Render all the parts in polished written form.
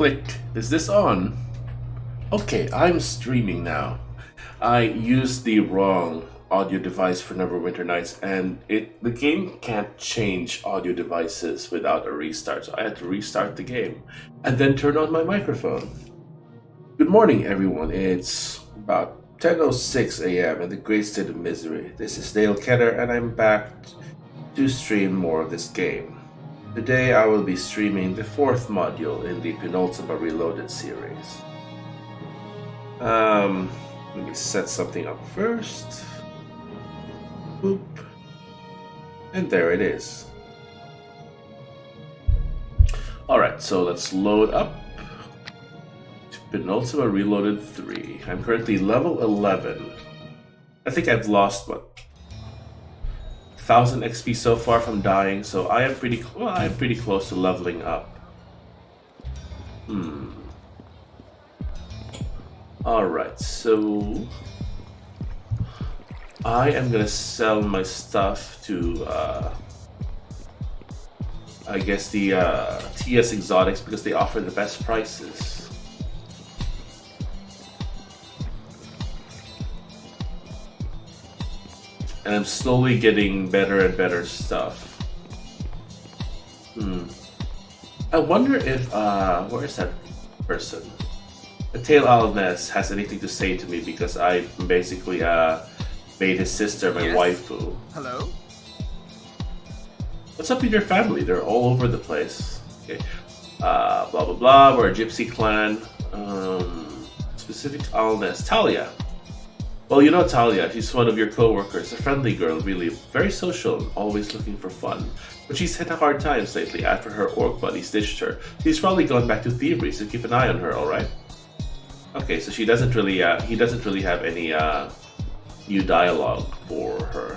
Click. Is this on? Okay, I'm streaming now. I used the wrong audio device for Neverwinter Nights, and the game can't change audio devices without a restart, so I had to restart the game and then turn on my microphone. Good morning, everyone. It's about 10:06 a.m. in the great state of misery. This is Dale Ketter, and I'm back to stream more of this game. Today I will be streaming the fourth module in the Penultima Reloaded series. Let me set something up first. Boop. And there it is. Alright, so let's load up to Penultima Reloaded 3. I'm currently level 11. I think I've lost, what, 1000 XP so far from dying, so I am pretty close to leveling up. Alright, so I am gonna sell my stuff to I guess the TS Exotics because they offer the best prices. And I'm slowly getting better and better stuff. I wonder if where is that person? The Tail Alness has anything to say to me because I basically made his sister my waifu. Hello? What's up with your family? They're all over the place. Okay. Blah blah blah, we're a gypsy clan. Specific Alness. Talya. Well, you know Talya, she's one of your co-workers, a friendly girl, really, very social and always looking for fun. But she's hit a hard times lately after her orc buddy ditched her. She's probably gone back to thievery, so keep an eye on her, alright? Okay, so she doesn't really, he doesn't really have any new dialogue for her.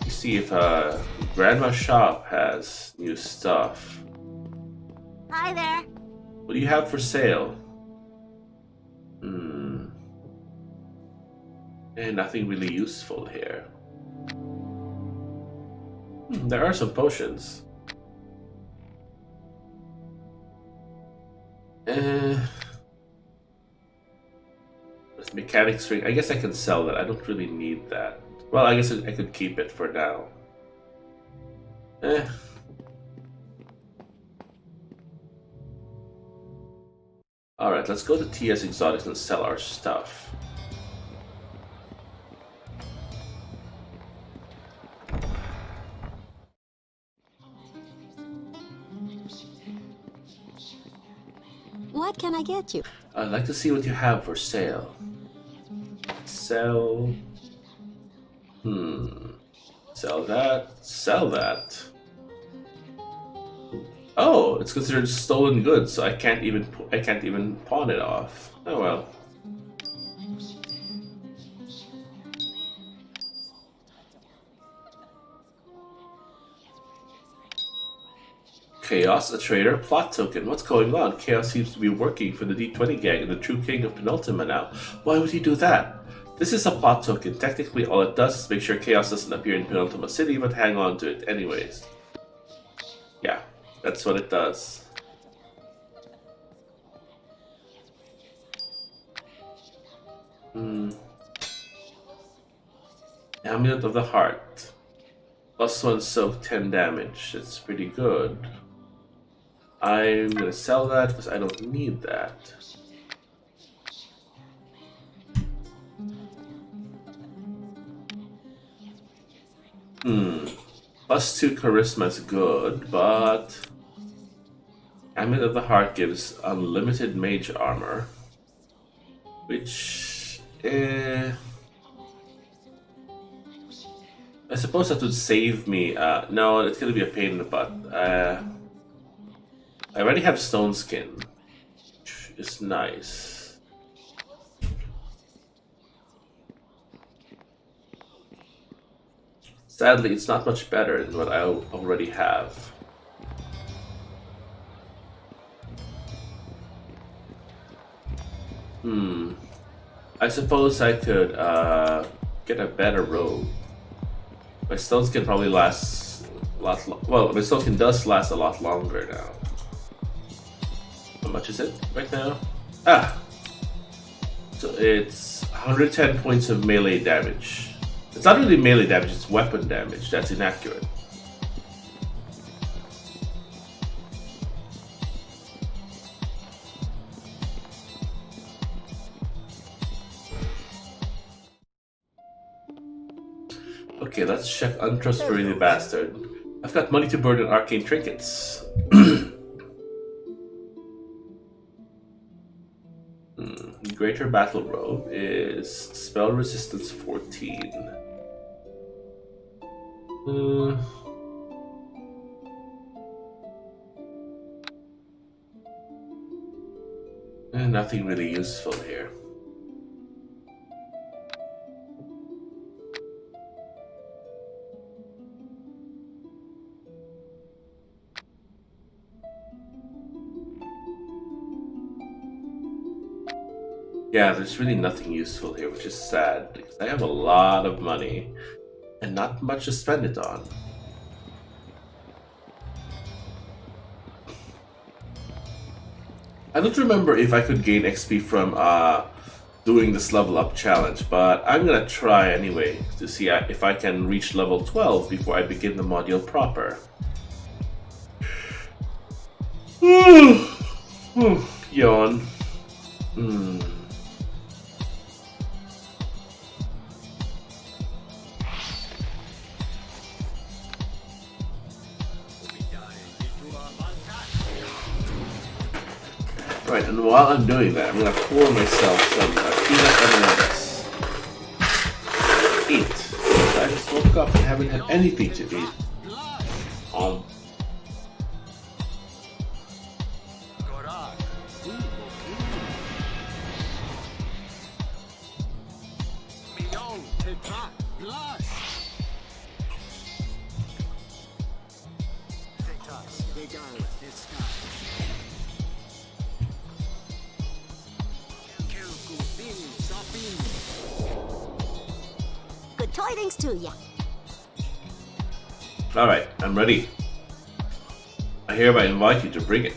Let's see if Grandma's shop has new stuff. Hi there. What do you have for sale? And nothing really useful here. There are some potions. This mechanic string. I guess I can sell that. I don't really need that. Well, I guess I could keep it for now. Alright, let's go to TS Exotics and sell our stuff. What can I get you? I'd like to see what you have for sale. Sell. Sell that. Sell that. Oh, it's considered stolen goods, so I can't even pawn it off. Oh well. Chaos, a traitor, plot token. What's going on? Chaos seems to be working for the D20 gang and the true king of Penultima now. Why would he do that? This is a plot token. Technically, all it does is make sure Chaos doesn't appear in Penultima City, but hang on to it anyways. Yeah, that's what it does. Amulet of the Heart. +1 soak, 10 damage. That's pretty good. I'm gonna sell that because I don't need that. +2 charisma is good, but Amulet of the Heart gives unlimited mage armor, which I suppose that would save me. No, it's gonna be a pain in the butt. I already have stone skin, which is nice. Sadly, it's not much better than what I already have. I suppose I could get a better robe. My stone skin probably lasts Well, my token does last a lot longer now. How much is it right now? So it's 110 points of melee damage. It's not really melee damage, it's weapon damage. That's inaccurate. Okay, let's check Untrustworthy Bastard. I've got money to burn on arcane trinkets. Greater Battle Robe is spell resistance 14. Nothing really useful here. Yeah, there's really nothing useful here, which is sad, because I have a lot of money and not much to spend it on. I don't remember if I could gain XP from doing this level up challenge, but I'm gonna try anyway to see if I can reach level 12 before I begin the module proper. Yawn. Right, and while I'm doing that, I'm gonna pour myself some peanut M&Ms. Eat. I just woke up and haven't had anything to eat. Good tidings to ya. Alright, I'm ready. I hereby invite you to bring it.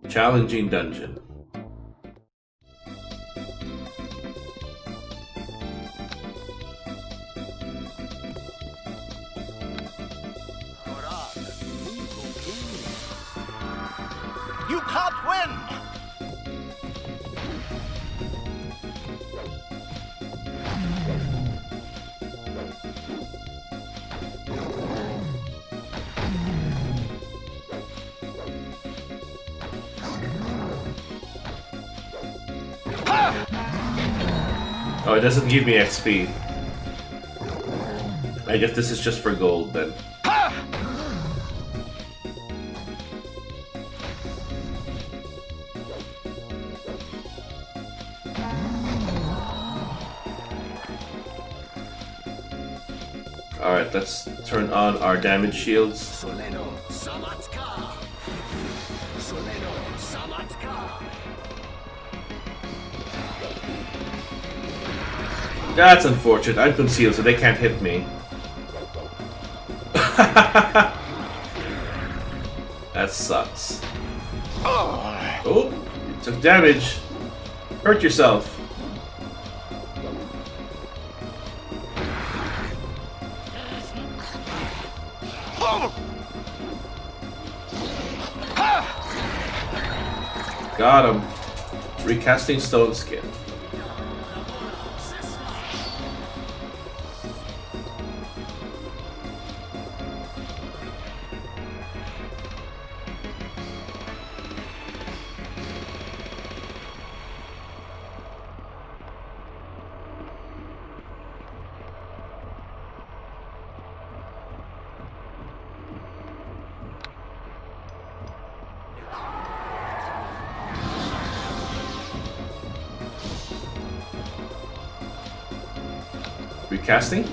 Challenging dungeon. You can't win! Oh, it doesn't give me XP. I guess this is just for gold then. Alright, let's turn on our damage shields. That's unfortunate. I'm concealed, so they can't hit me. That sucks. Oh, you took damage. Hurt yourself. Got him. Recasting stone skin. Recasting.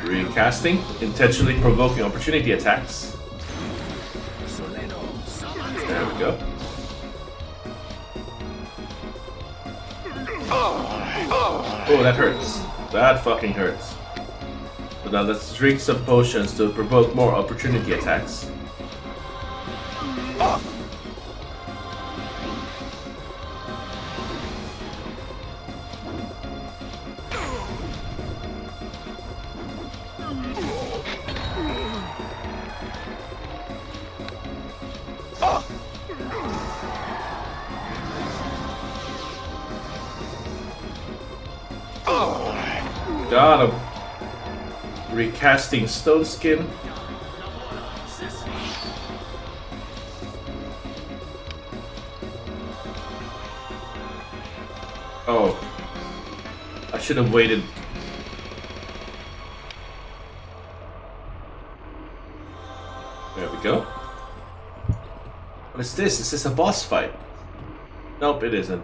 Recasting. Intentionally provoking opportunity attacks. There we go. Oh, that hurts. That fucking hurts. But now let's drink some potions to provoke more opportunity attacks. Got him. Recasting Stone Skin. Oh. I should have waited. There we go. What is this? Is this a boss fight? Nope, it isn't.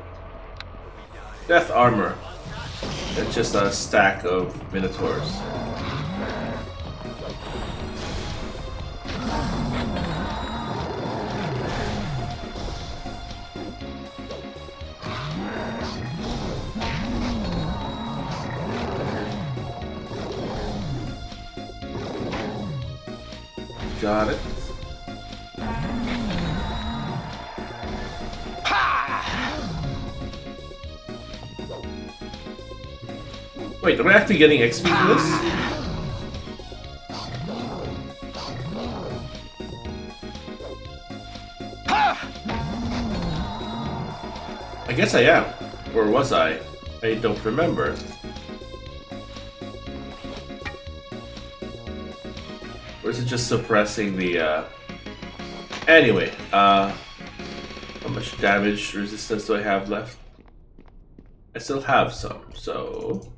Death armor. It's just a stack of minotaurs. Got it. Wait, am I actually getting XP for this? I guess I am. Or was I? I don't remember. Or is it just suppressing the, Anyway, how much damage resistance do I have left? I still have some, so...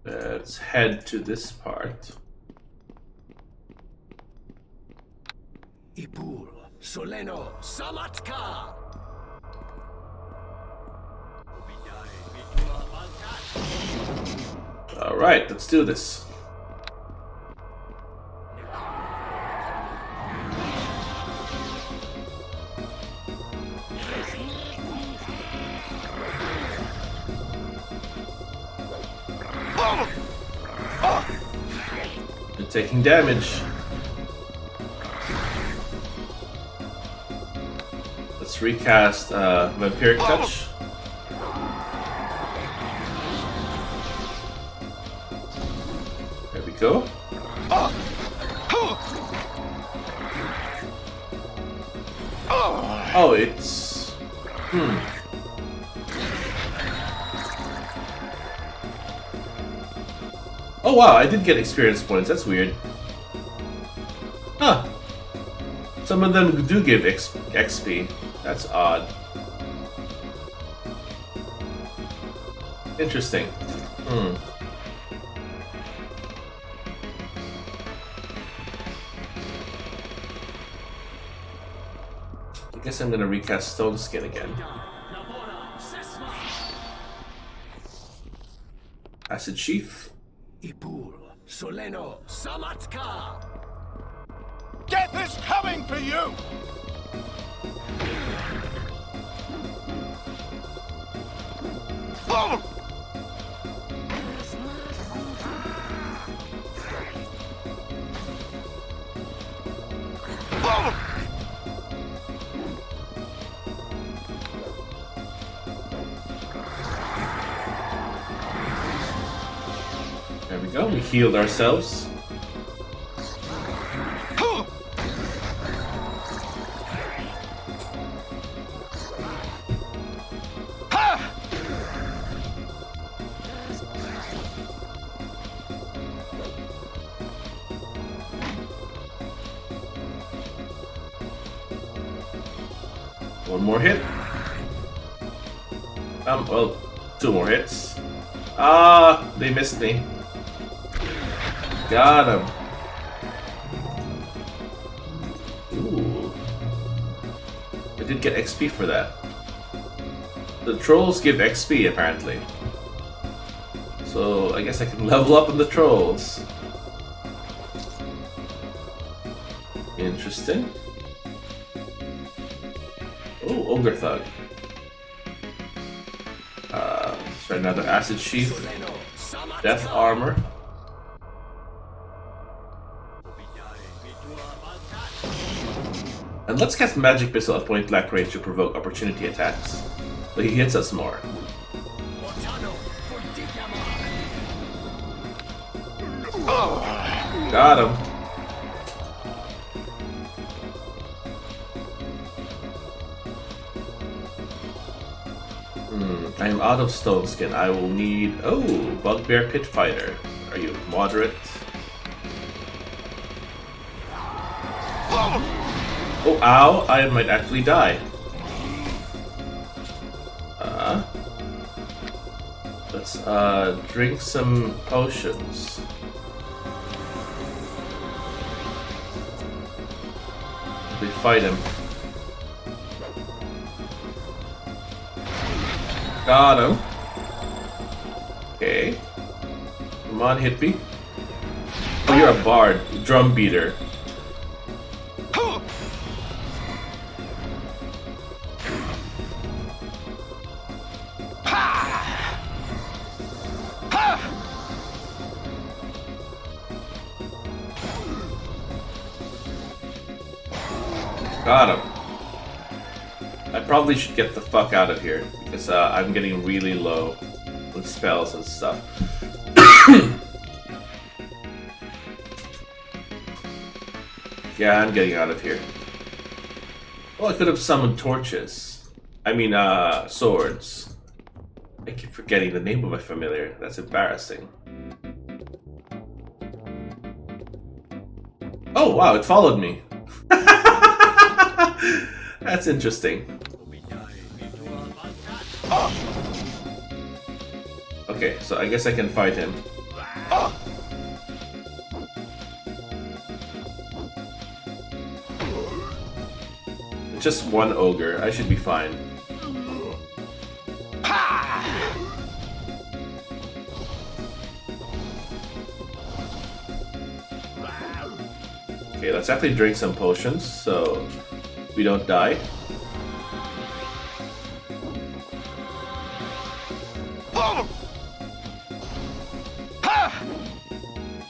Let's head to this part. Ipul, Soleno, Samatka! Alright, let's do this. You're taking damage. Let's recast Vampiric Touch. There we go. Oh, it's... Oh wow, I did get experience points, that's weird. Huh. Some of them do give XP. That's odd. Interesting. I guess I'm gonna recast Stone Skin again. Acid Sheath. Ipul, Soleno, Samatka! Death is coming for you! There we go, we healed ourselves. One more hit. Well, two more hits. Ah, they missed me. Got him. Ooh. I did get XP for that. The trolls give XP apparently. So I guess I can level up on the trolls. Interesting. Oh, Ogre Thug. Let's try another acid sheath. Death armor. And let's cast magic missile at point blank range to provoke opportunity attacks. But he hits us more. Got him. I am out of stone skin. I will need... Oh, Bugbear Pit Fighter. Are you moderate? Oh, ow! I might actually die. Let's drink some potions. We fight him. Got him. Okay. Come on, hit me. Oh, you're a bard. Drum beater. Got him. I probably should get the fuck out of here because I'm getting really low with spells and stuff. Yeah, I'm getting out of here. Oh, I could have summoned torches. I mean, swords. I keep forgetting the name of my familiar. That's embarrassing. Oh, wow, it followed me. That's interesting. Okay, so I guess I can fight him. Just one ogre. I should be fine. Okay, let's actually drink some potions so we don't die.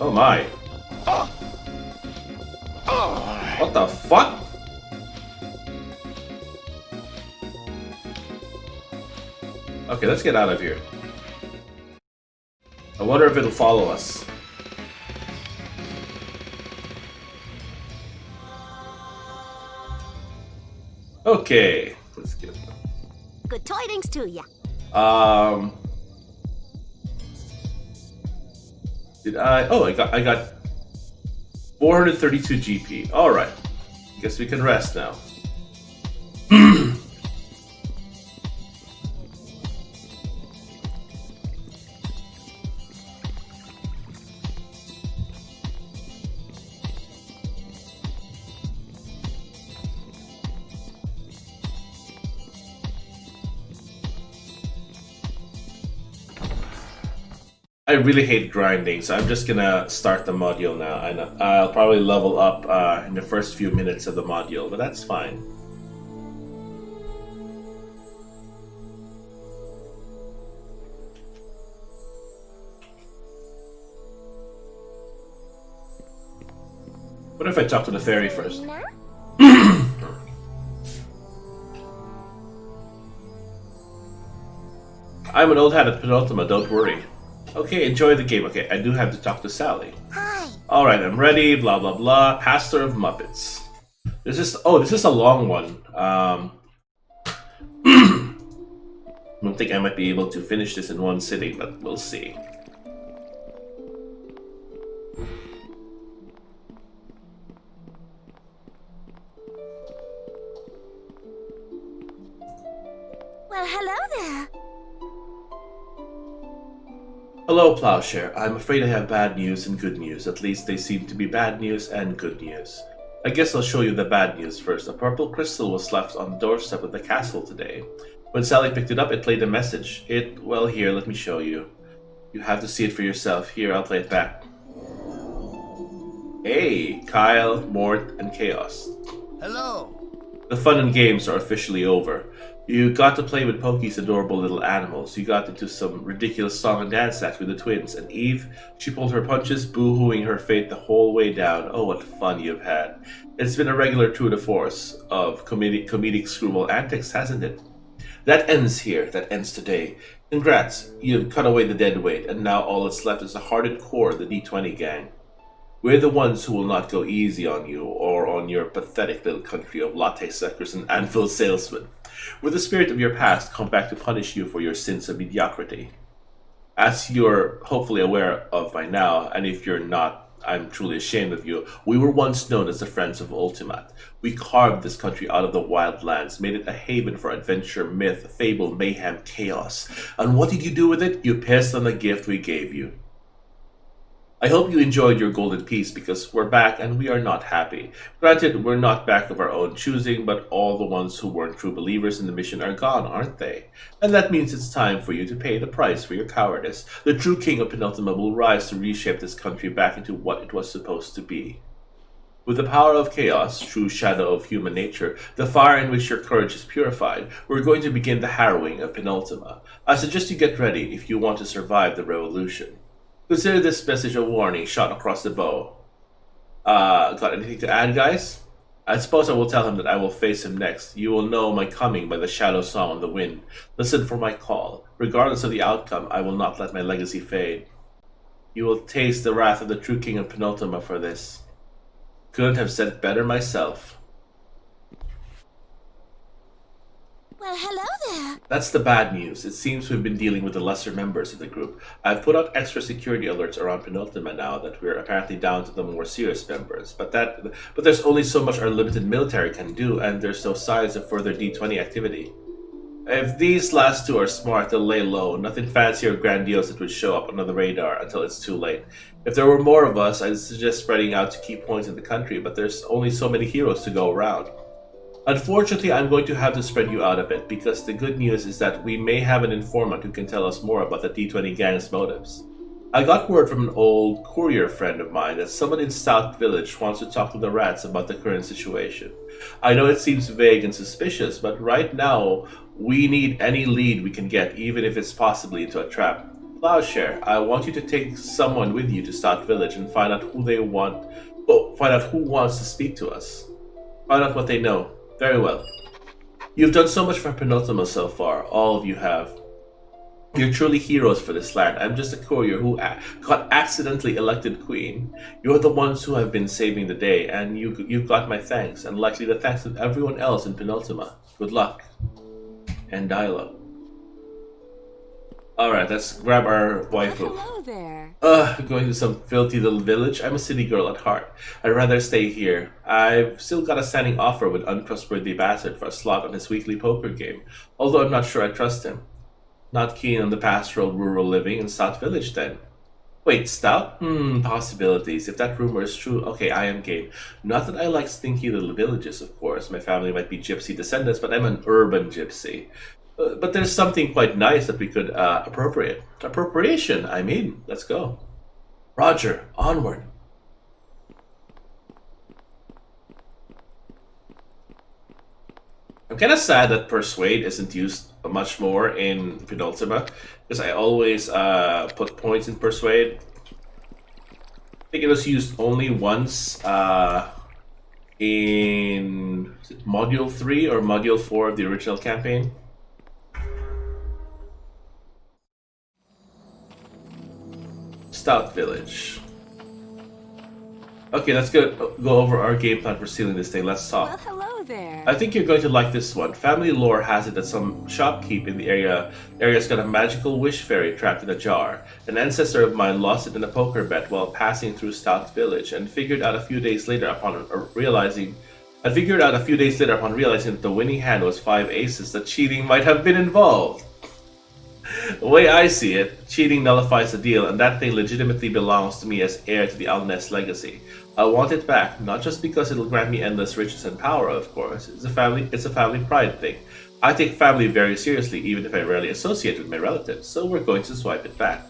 Oh my. What the fuck? Okay, let's get out of here. I wonder if it'll follow us. Okay, let's get them. Good tidings to ya. Did I? Oh, I got 432 GP. All right, guess we can rest now. I really hate grinding, so I'm just gonna start the module now. And I'll probably level up in the first few minutes of the module, but that's fine. What if I talk to the fairy first? I'm an old hat at Penultima, don't worry. Okay, enjoy the game. Okay, I do have to talk to Sally. Hi. Alright, I'm ready, blah blah blah. Pastor of Muppets. This is a long one. I don't think I might be able to finish this in one sitting, but we'll see. Well, hello there. Hello, Plowshare. I'm afraid I have bad news and good news. At least they seem to be bad news and good news. I guess I'll show you the bad news first. A purple crystal was left on the doorstep of the castle today. When Sally picked it up, it played a message. Well, here, let me show you. You have to see it for yourself. Here, I'll play it back. Hey, Kyle, Mort, and Chaos. Hello. The fun and games are officially over. You got to play with Pokey's adorable little animals. You got into some ridiculous song and dance acts with the twins. And Eve, she pulled her punches, boo-hooing her fate the whole way down. Oh, what fun you've had. It's been a regular tour de force of comedic screwball antics, hasn't it? That ends here. That ends today. Congrats. You've cut away the dead weight, and now all that's left is the hardened core of the D20 gang. We're the ones who will not go easy on you or on your pathetic little country of latte suckers and anvil salesmen. With the spirit of your past come back to punish you for your sins of mediocrity. As you're hopefully aware of by now, and if you're not, I'm truly ashamed of you, we were once known as the Friends of Ultimat. We carved this country out of the wild lands, made it a haven for adventure, myth, fable, mayhem, chaos. And what did you do with it? You pissed on the gift we gave you. I hope you enjoyed your golden piece because we're back and we are not happy. Granted, we're not back of our own choosing, but all the ones who weren't true believers in the mission are gone, aren't they? And that means it's time for you to pay the price for your cowardice. The true king of Penultima will rise to reshape this country back into what it was supposed to be. With the power of chaos, true shadow of human nature, the fire in which your courage is purified, we're going to begin the harrowing of Penultima. I suggest you get ready if you want to survive the revolution. Consider this message a warning shot across the bow. Got anything to add, guys? I suppose I will tell him that I will face him next. You will know my coming by the shadow song on the wind. Listen for my call. Regardless of the outcome, I will not let my legacy fade. You will taste the wrath of the true king of Penultima for this. Couldn't have said it better myself. Well, hello there. That's the bad news. It seems we've been dealing with the lesser members of the group. I've put out extra security alerts around Penultima now that we're apparently down to the more serious members. But there's only so much our limited military can do, and there's no signs of further D20 activity. If these last two are smart, they'll lay low. Nothing fancy or grandiose that would show up on the radar until it's too late. If there were more of us, I'd suggest spreading out to key points in the country, but there's only so many heroes to go around. Unfortunately, I'm going to have to spread you out a bit, because the good news is that we may have an informant who can tell us more about the D20 gang's motives. I got word from an old courier friend of mine that someone in South Village wants to talk to the rats about the current situation. I know it seems vague and suspicious, but right now, we need any lead we can get, even if it's possibly into a trap. Plowshare, I want you to take someone with you to South Village and find out find out who wants to speak to us. Find out what they know. Very well. You've done so much for Penultima so far, all of you have. You're truly heroes for this land. I'm just a courier who got accidentally elected queen. You're the ones who have been saving the day, and you've got my thanks, and likely the thanks of everyone else in Penultima. Good luck. End dialogue. Alright, let's grab our waifu. Hello there. Going to some filthy little village? I'm a city girl at heart. I'd rather stay here. I've still got a standing offer with untrustworthy bastard for a slot on his weekly poker game, although I'm not sure I trust him. Not keen on the pastoral rural living in South Village then. Wait, Stout? Possibilities. If that rumor is true, okay, I am game. Not that I like stinky little villages, of course. My family might be gypsy descendants, but I'm an urban gypsy. But there's something quite nice that we could appropriate. Appropriation, I mean. Let's go. Roger, onward. I'm kind of sad that Persuade isn't used much more in Penultima, because I always put points in Persuade. I think it was used only once in Module 3 or Module 4 of the original campaign. Stout Village. Okay, let's go over our game plan for sealing this thing. Let's talk. Well, hello there. I think you're going to like this one. Family lore has it that some shopkeep in the area's got a magical wish fairy trapped in a jar. An ancestor of mine lost it in a poker bet while passing through Stout Village, and figured out a few days later upon realizing that the winning hand was 5 aces that cheating might have been involved. The way I see it, cheating nullifies the deal, and that thing legitimately belongs to me as heir to the Alness legacy. I want it back, not just because it'll grant me endless riches and power, of course. It's a family pride thing. I take family very seriously, even if I rarely associate with my relatives, so we're going to swipe it back.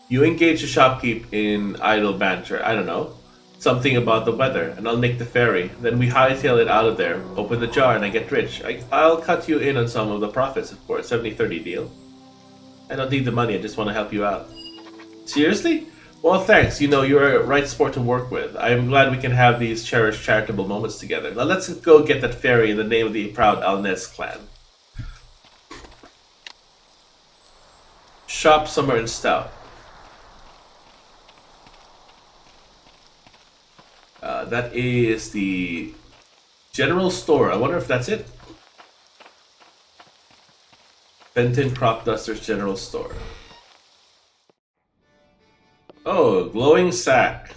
You engage the shopkeep in idle banter. I don't know. Something about the weather, and I'll make the ferry. Then we hightail it out of there, open the jar, and I get rich. I'll cut you in on some of the profits, of course. 70-30 deal. I don't need the money, I just want to help you out. Seriously? Well, thanks. You know, you're a right sport to work with. I am glad we can have these cherished charitable moments together. Now let's go get that ferry in the name of the proud Alnes clan. Shop somewhere in Stout. That is the general store. I wonder if that's it. Benton Crop Dusters General Store. Oh, glowing sack.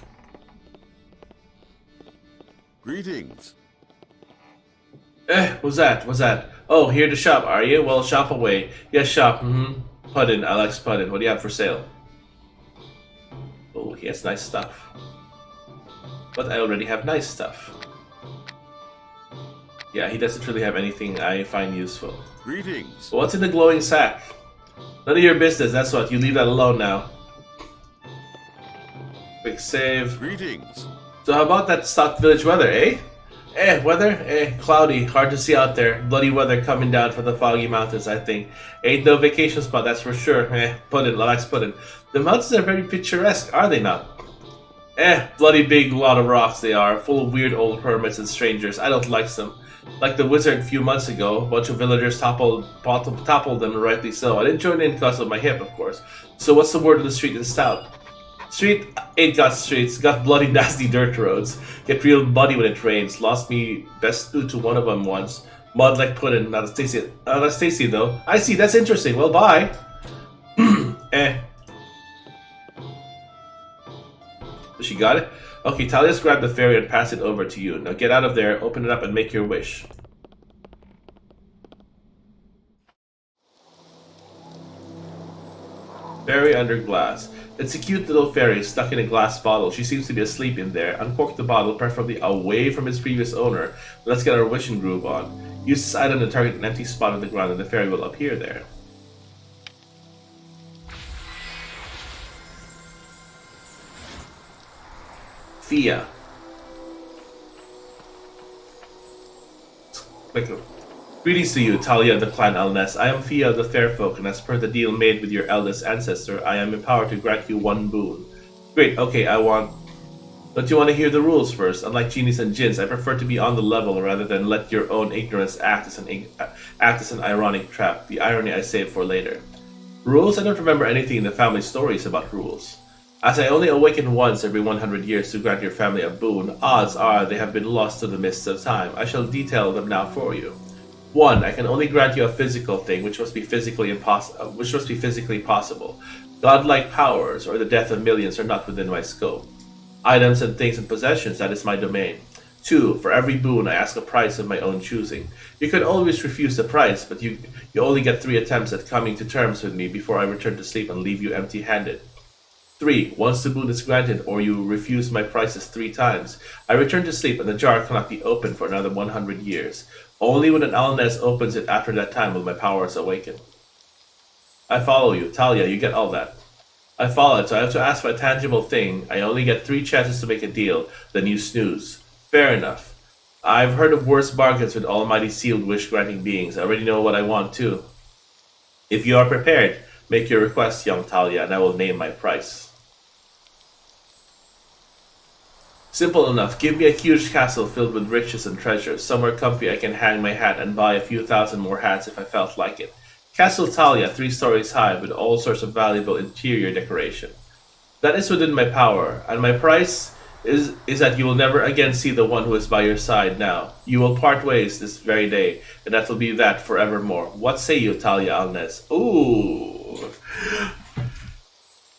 Greetings. What's that? What's that? Oh, here to shop, are you? Well, shop away. Yes, shop. Puddin, Alex Puddin. What do you have for sale? Oh, he has nice stuff. But I already have nice stuff. Yeah, he doesn't really have anything I find useful. Greetings. What's in the glowing sack? None of your business, that's what. You leave that alone now. Quick save. Greetings. So how about that Stock Village weather, eh? Weather? Cloudy. Hard to see out there. Bloody weather coming down from the foggy mountains, I think. Ain't no vacation spot, that's for sure. Puddin, Alex Puddin. The mountains are very picturesque, are they not? Bloody big lot of rocks they are, full of weird old hermits and strangers. I don't like them. Like the wizard a few months ago, a bunch of villagers toppled them, and rightly so. I didn't join in because of my hip, of course. So what's the word on the street in Stout? Street ain't got streets, got bloody nasty dirt roads. Get real muddy when it rains. Lost me best dude to one of them once. Mud like puddin', not as tasty though. I see, that's interesting. Well, bye. She got it? Okay, Talya's grabbed the ferry and pass it over to you. Now get out of there, open it up, and make your wish. Ferry under glass. It's a cute little fairy stuck in a glass bottle. She seems to be asleep in there. Uncork the bottle, preferably away from its previous owner. Let's get our wishing groove on. Use this item to target an empty spot on the ground and the fairy will appear there. Fia. Greetings to you, Talya of the clan Alnes. I am Fia of the Fair Folk, and as per the deal made with your eldest ancestor, I am empowered to grant you one boon. Great, okay, Don't you want to hear the rules first? Unlike genies and jinns, I prefer to be on the level rather than let your own ignorance act as an ironic trap. The irony I save for later. Rules? I don't remember anything in the family stories about rules. As I only awaken once every 100 years to grant your family a boon, odds are they have been lost to the mists of time. I shall detail them now for you. 1. I can only grant you a physical thing, which must be physically possible. Godlike powers or the death of millions are not within my scope. Items and things and possessions, that is my domain. 2. For every boon, I ask a price of my own choosing. You can always refuse the price, but you only get 3 attempts at coming to terms with me before I return to sleep and leave you empty-handed. 3. Once the boon is granted or you refuse my prices 3 times, I return to sleep and the jar cannot be opened for another 100 years. Only when an Alnes opens it after that time will my powers awaken. I follow you. Talya, you get all that. I follow it, so I have to ask for a tangible thing. I only get 3 chances to make a deal, then you snooze. Fair enough. I've heard of worse bargains with almighty sealed wish-granting beings. I already know what I want too. If you are prepared, make your request, young Talya, and I will name my price. Simple enough. Give me a huge castle filled with riches and treasures. Somewhere comfy I can hang my hat and buy a few thousand more hats if I felt like it. Castle Talya, 3 stories high, with all sorts of valuable interior decoration. That is within my power, and my price is that you will never again see the one who is by your side now. You will part ways this very day, and that will be that forevermore. What say you, Talya Alnes? Ooh.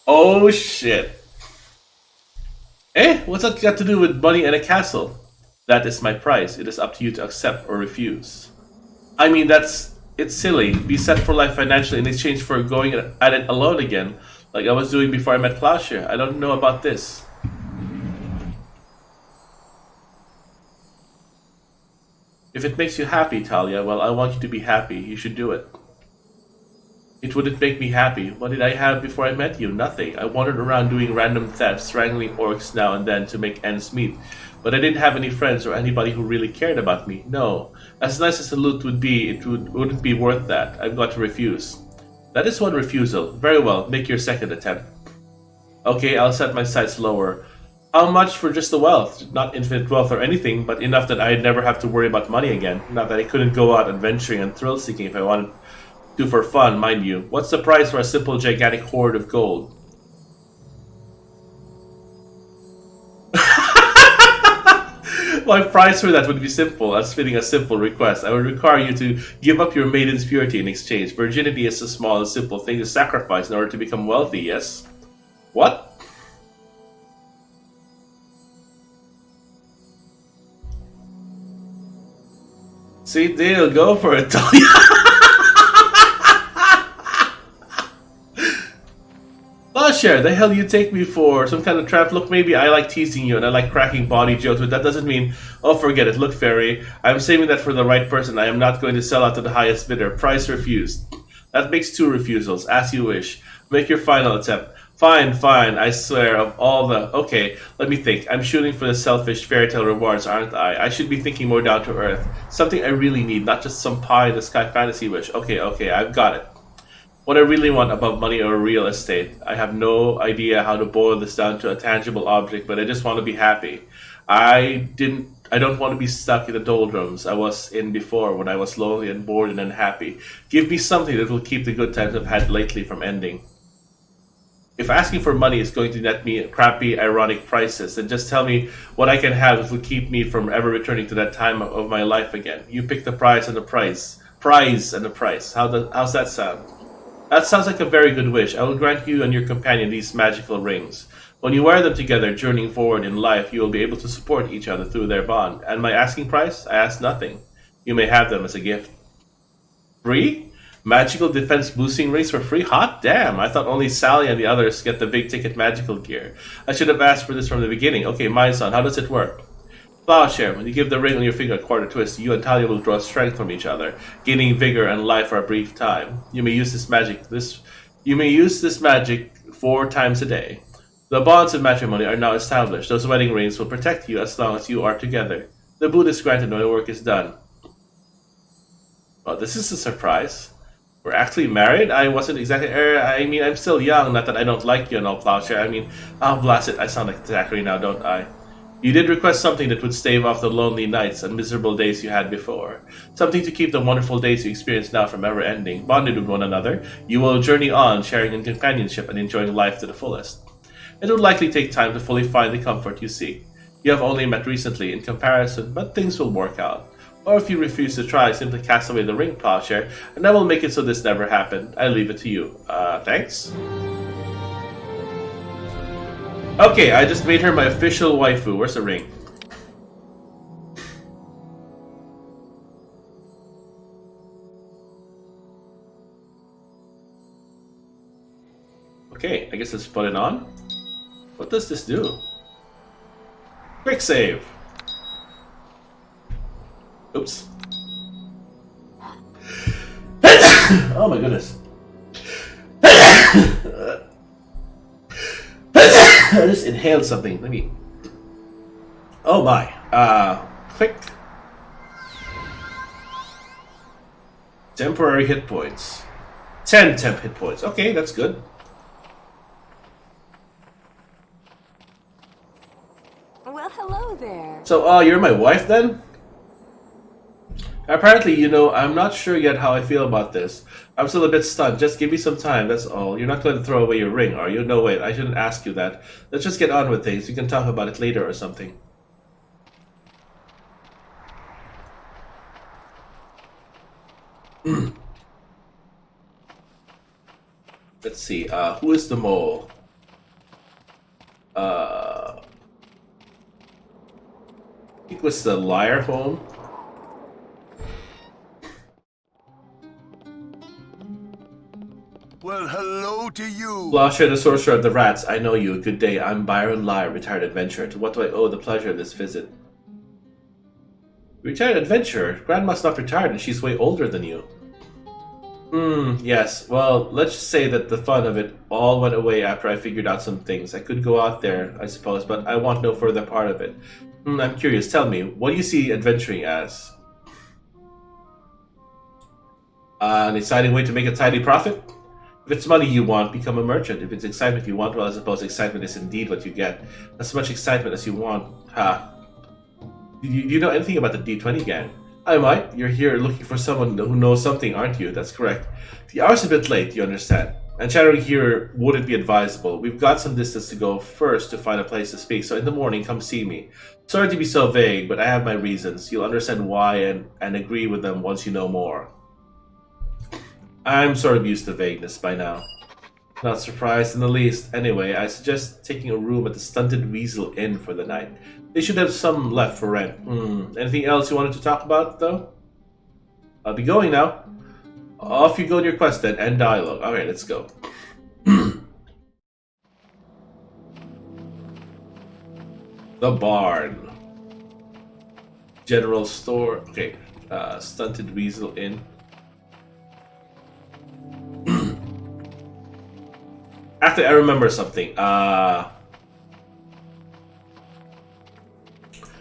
Oh shit. What's that got to do with money and a castle? That is my price. It is up to you to accept or refuse. I mean, it's silly. Be set for life financially in exchange for going at it alone again, like I was doing before I met Plowshare. I don't know about this. If it makes you happy, Talya, well, I want you to be happy. You should do it. It wouldn't make me happy. What did I have before I met you? Nothing. I wandered around doing random thefts, strangling orcs now and then to make ends meet. But I didn't have any friends or anybody who really cared about me. No. As nice as the loot would be, wouldn't be worth that. I've got to refuse. That is one refusal. Very well, make your second attempt. Okay, I'll set my sights lower. How much for just the wealth? Not infinite wealth or anything, but enough that I'd never have to worry about money again. Not that I couldn't go out adventuring and thrill-seeking if I wanted to for fun, mind you. What's the price for a simple gigantic hoard of gold? My price for that would be simple, as fitting a simple request. I would require you to give up your maiden's purity in exchange. Virginity is a small and simple thing to sacrifice in order to become wealthy, yes? What? See, they'll go for it, Talya. Oh, share, the hell you take me for? Some kind of trap? Look, maybe I like teasing you and I like cracking body jokes, but that doesn't mean, oh, forget it. Look, Fairy, I'm saving that for the right person. I am not going to sell out to the highest bidder. Price refused. That makes 2 refusals, as you wish. Make your final attempt. Fine, fine, I swear, of all the... Okay, let me think. I'm shooting for the selfish fairy tale rewards, aren't I? I should be thinking more down to earth. Something I really need, not just some pie-in-the-sky fantasy wish. Okay, I've got it. What I really want above money or real estate. I have no idea how to boil this down to a tangible object, but I just want to be happy. I don't want to be stuck in the doldrums I was in before when I was lonely and bored and unhappy. Give me something that will keep the good times I've had lately from ending. If asking for money is going to net me crappy, ironic prices, then just tell me what I can have that will keep me from ever returning to that time of my life again. You pick the prize and the price. Prize and the price. How's that sound? That sounds like a very good wish. I will grant you and your companion these magical rings. When you wear them together, journeying forward in life, you will be able to support each other through their bond. And my asking price? I ask nothing. You may have them as a gift. Free? Magical defense boosting rings for free? Hot damn! I thought only Sally and the others get the big ticket magical gear. I should have asked for this from the beginning. Okay, mine son, how does it work? Plowshare, when you give the ring on your finger a quarter twist, you and Talya will draw strength from each other, gaining vigor and life for a brief time. You may use this magic 4 times a day. The bonds of matrimony are now established. Those wedding rings will protect you as long as you are together. The boot is granted when the work is done. Oh, this is a surprise. We're actually married? I wasn't exactly... I'm still young, not that I don't like you and all, Plowshare. Oh, blast it, I sound like Zachary now, don't I? You did request something that would stave off the lonely nights and miserable days you had before. Something to keep the wonderful days you experience now from ever ending. Bonded with one another, you will journey on, sharing in companionship and enjoying life to the fullest. It would likely take time to fully find the comfort you seek. You have only met recently in comparison, but things will work out. Or if you refuse to try, simply cast away the ring, Plowshare, and I will make it so this never happened. I leave it to you. Thanks? Okay, I just made her my official waifu. Where's the ring? Okay, I guess let's put it on. What does this do? Quick save! Oops. Oh my goodness. I just inhaled something. Let me... Oh my. Click. Temporary hit points. 10 temp hit points. Okay, that's good. Well, hello there. So, you're my wife then? Apparently, I'm not sure yet how I feel about this. I'm still a bit stunned. Just give me some time, that's all. You're not going to throw away your ring, are you? No, wait, I shouldn't ask you that. Let's just get on with things. We can talk about it later or something. Let's see, who is the mole? I think it was the liar home. Well, hello to you. Plowshare, the sorcerer of the rats. I know you. Good day. I'm Byron Lyre, retired adventurer. To what do I owe the pleasure of this visit? Retired adventurer? Grandma's not retired and she's way older than you. Yes. Well, let's just say that the fun of it all went away after I figured out some things. I could go out there, I suppose, but I want no further part of it. I'm curious. Tell me, what do you see adventuring as? An exciting way to make a tidy profit? If it's money you want, become a merchant. If it's excitement you want, well, I suppose excitement is indeed what you get. As much excitement as you want. Ha. Do you know anything about the D20 gang? I might. You're here looking for someone who knows something, aren't you? That's correct. The hour's a bit late, you understand. And chattering here wouldn't be advisable. We've got some distance to go first to find a place to speak, so in the morning, come see me. Sorry to be so vague, but I have my reasons. You'll understand why and agree with them once you know more. I'm sort of used to vagueness by now. Not surprised in the least. Anyway, I suggest taking a room at the Stunted Weasel Inn for the night. They should have some left for rent. Anything else you wanted to talk about, though? I'll be going now. Off you go on your quest then, end dialogue. Alright, let's go. The Barn. General store. Okay. Stunted Weasel Inn. Actually, I remember something.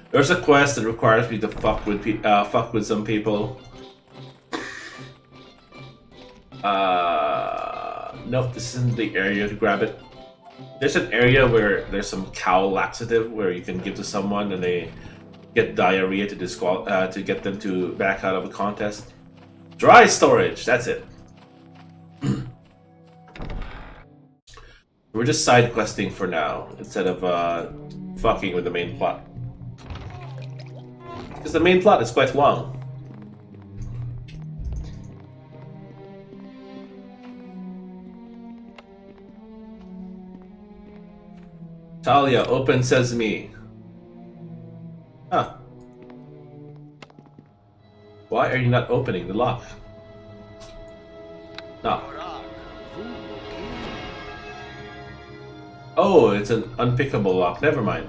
There's a quest that requires me to fuck with some people. Nope, this isn't the area to grab it. There's an area where there's some cow laxative where you can give to someone and they get diarrhea to get them to back out of a contest. Dry storage, that's it. We're just side questing for now instead of fucking with the main plot. Because the main plot is quite long. Talya, open sesame. Huh. Why are you not opening the lock? No. Oh, it's an unpickable lock. Never mind.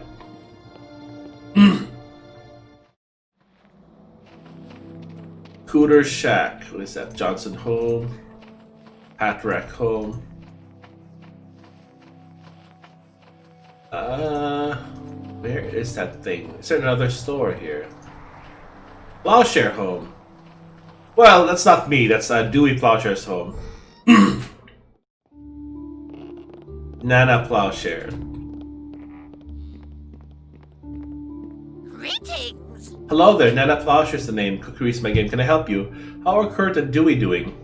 Cooter Shack. What is that? Johnson Home. Hat Rack Home. Where is that thing? Is there another store here? Plowshare Home. Well, that's not me. That's Dewey Plowshare's home. Nana Plowshare. Greetings! Hello there, Nana Plowshare's the name. Cookery's my game. Can I help you? How are Kurt and Dewey doing?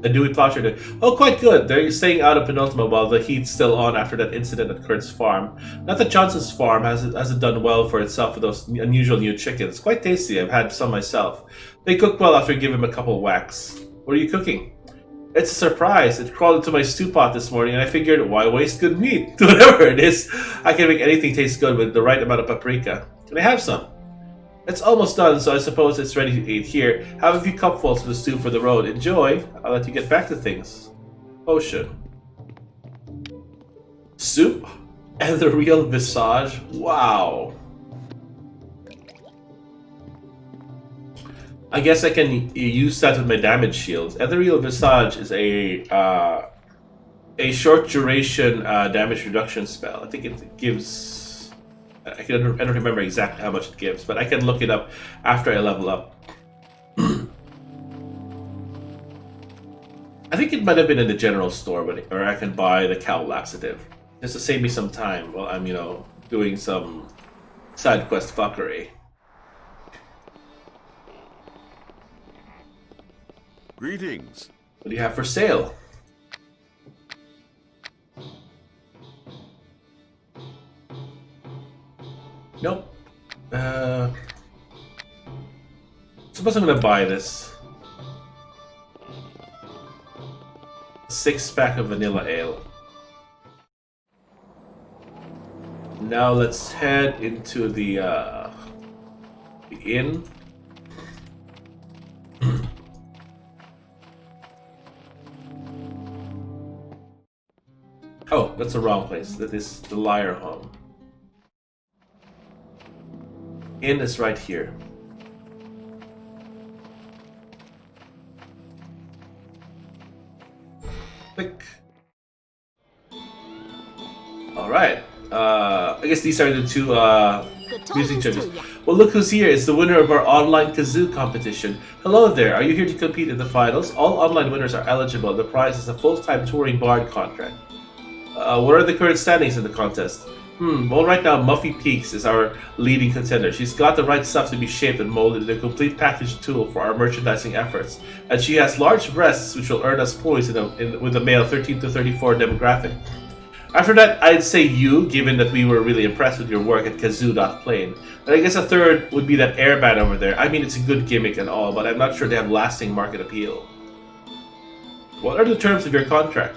Dewey Plowshare doing? Oh, quite good. They're staying out of Penultima while the heat's still on after that incident at Kurt's farm. Not that Johnson's farm hasn't done well for itself with those unusual new chickens. Quite tasty. I've had some myself. They cook well after you give them a couple whacks. What are you cooking? It's a surprise. It crawled into my stew pot this morning and I figured, why waste good meat? Whatever it is, I can make anything taste good with the right amount of paprika. Can I have some? It's almost done, so I suppose it's ready to eat. Here, have a few cupfuls of the stew for the road. Enjoy. I'll let you get back to things. Potion. Soup? And the real visage? Wow. I guess I can use that with my damage shields. Ethereal Visage is a short duration damage reduction spell. I think it gives. I don't remember exactly how much it gives, but I can look it up after I level up. I think it might have been in the general store, or I can buy the cow laxative just to save me some time while I'm, doing some side quest fuckery. Greetings. What do you have for sale? Nope. Suppose I'm gonna buy this. 6-pack of vanilla ale. Now let's head into the inn. Oh, that's the wrong place. That is the Lyre Home. Inn is right here. guess these are the two Good music tidings judges. to ya. Well, look who's here. It's the winner of our online kazoo competition. Hello there. Are you here to compete in the finals? All online winners are eligible. The prize is a full-time touring bard contract. What are the current standings in the contest? Well, right now, Muffy Peaks is our leading contender. She's got the right stuff to be shaped and molded in a complete package tool for our merchandising efforts. And she has large breasts, which will earn us points with the male 13 to 34 demographic. After that, I'd say you, given that we were really impressed with your work at Kazoo.Plane. And I guess a third would be that airband over there. I mean, it's a good gimmick and all, but I'm not sure they have lasting market appeal. What are the terms of your contract?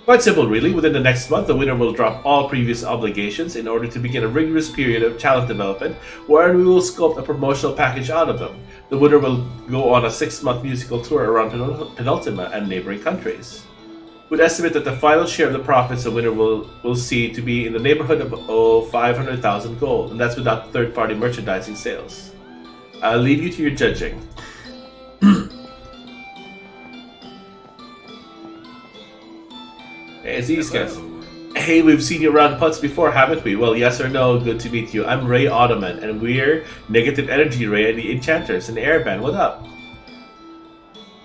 Quite simple, really. Within the next month, the winner will drop all previous obligations in order to begin a rigorous period of talent development, wherein we will sculpt a promotional package out of them. The winner will go on a 6-month musical tour around Penultima and neighboring countries. We'd estimate that the final share of the profits the winner will see to be in the neighborhood of 500,000 gold, and that's without third-party merchandising sales. I'll leave you to your judging. Hey, it's these guys. Hey, we've seen you around Putz before, haven't we? Well, yes or no, good to meet you. I'm Ray Ottoman, and we're Negative Energy Ray and the Enchanters and the Airband. What up?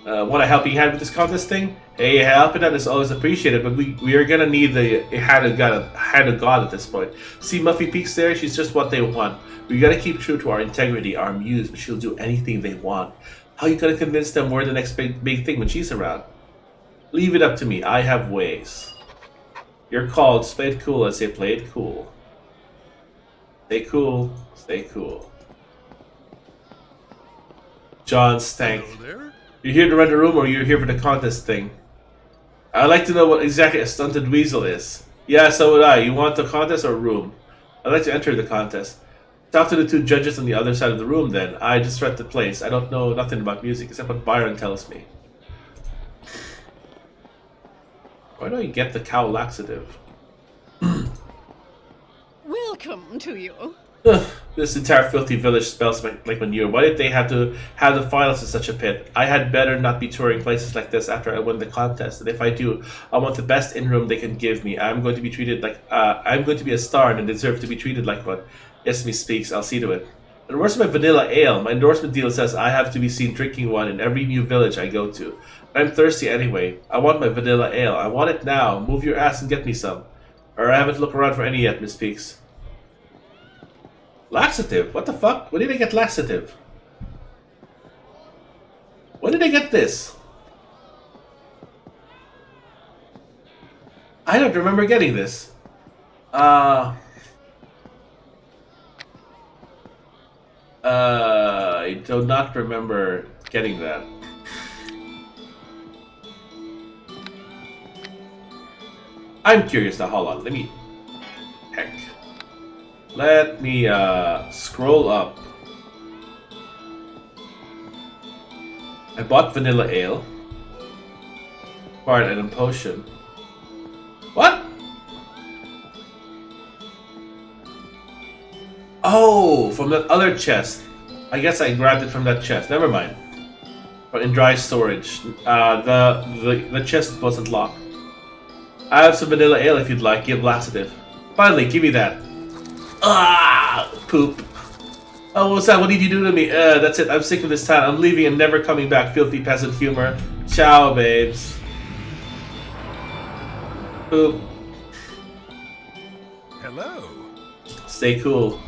Want a helping hand with this contest thing? Hey, helping out is always appreciated, but we are gonna need a hand of God at this point. See Muffy Peaks there? She's just what they want. We gotta keep true to our integrity, our muse, but she'll do anything they want. How you gonna convince them we're the next big thing when she's around? Leave it up to me. I have ways. You're called. Just play it cool. I say play it cool. Stay cool. Stay cool. John Stank. You're here to rent a room or you're here for the contest thing? I'd like to know what exactly a stunted weasel is. Yeah, so would I. You want the contest or room? I'd like to enter the contest. Talk to the two judges on the other side of the room then. I just rent the place. I don't know nothing about music except what Byron tells me. Why don't you get the cow laxative? Welcome to you. This entire filthy village smells like manure. Why did they have to have the finals in such a pit? I had better not be touring places like this after I win the contest. And if I do, I want the best in-room they can give me. I'm going to be treated like I'm going to be a star and deserve to be treated like one. Yes, me speaks. I'll see to it. And where's my vanilla ale? My endorsement deal says I have to be seen drinking one in every new village I go to. I'm thirsty anyway. I want my vanilla ale. I want it now. Move your ass and get me some. Or I haven't looked around for any yet, Miss Peaks. Laxative? What the fuck? When did I get laxative? When did I get this? I don't remember getting this. I do not remember getting that. I'm curious now. Hold on. Let me scroll up. I bought vanilla ale. Acquired item potion. What? Oh, from that other chest. I guess I grabbed it from that chest. Never mind. But in dry storage. The chest wasn't locked. I have some vanilla ale if you'd like. Give laxative. Finally, give me that. Ah, poop. Oh, what's that? What did you do to me? That's it. I'm sick of this town. I'm leaving and never coming back. Filthy peasant humor. Ciao, babes. Poop. Hello. Stay cool.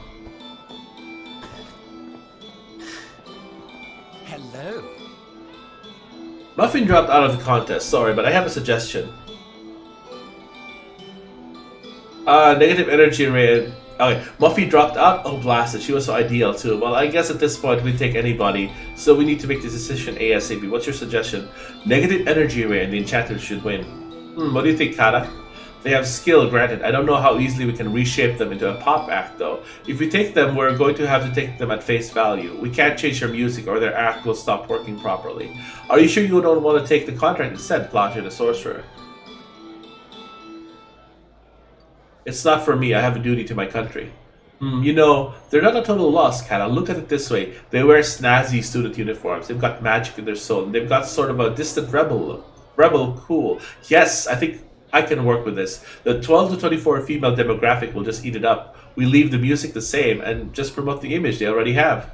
Hello. Muffin dropped out of the contest. Sorry, but I have a suggestion. Negative energy raid. Okay, Muffy dropped out. Oh, blasted. She was so ideal too. Well, I guess at this point we take anybody, so we need to make this decision ASAP. What's your suggestion? Negative energy raid and the enchanters should win. What do you think, Kata? They have skill, granted. I don't know how easily we can reshape them into a pop act, though. If we take them, we're going to have to take them at face value. We can't change their music or their act will stop working properly. Are you sure you don't want to take the contract instead, Platia the Sorcerer? It's not for me. I have a duty to my country. You know, they're not a total loss, Kata. Look at it this way. They wear snazzy student uniforms. They've got magic in their soul. And they've got sort of a distant rebel look. Rebel cool. Yes, I think I can work with this. The 12 to 24 female demographic will just eat it up. We leave the music the same and just promote the image they already have.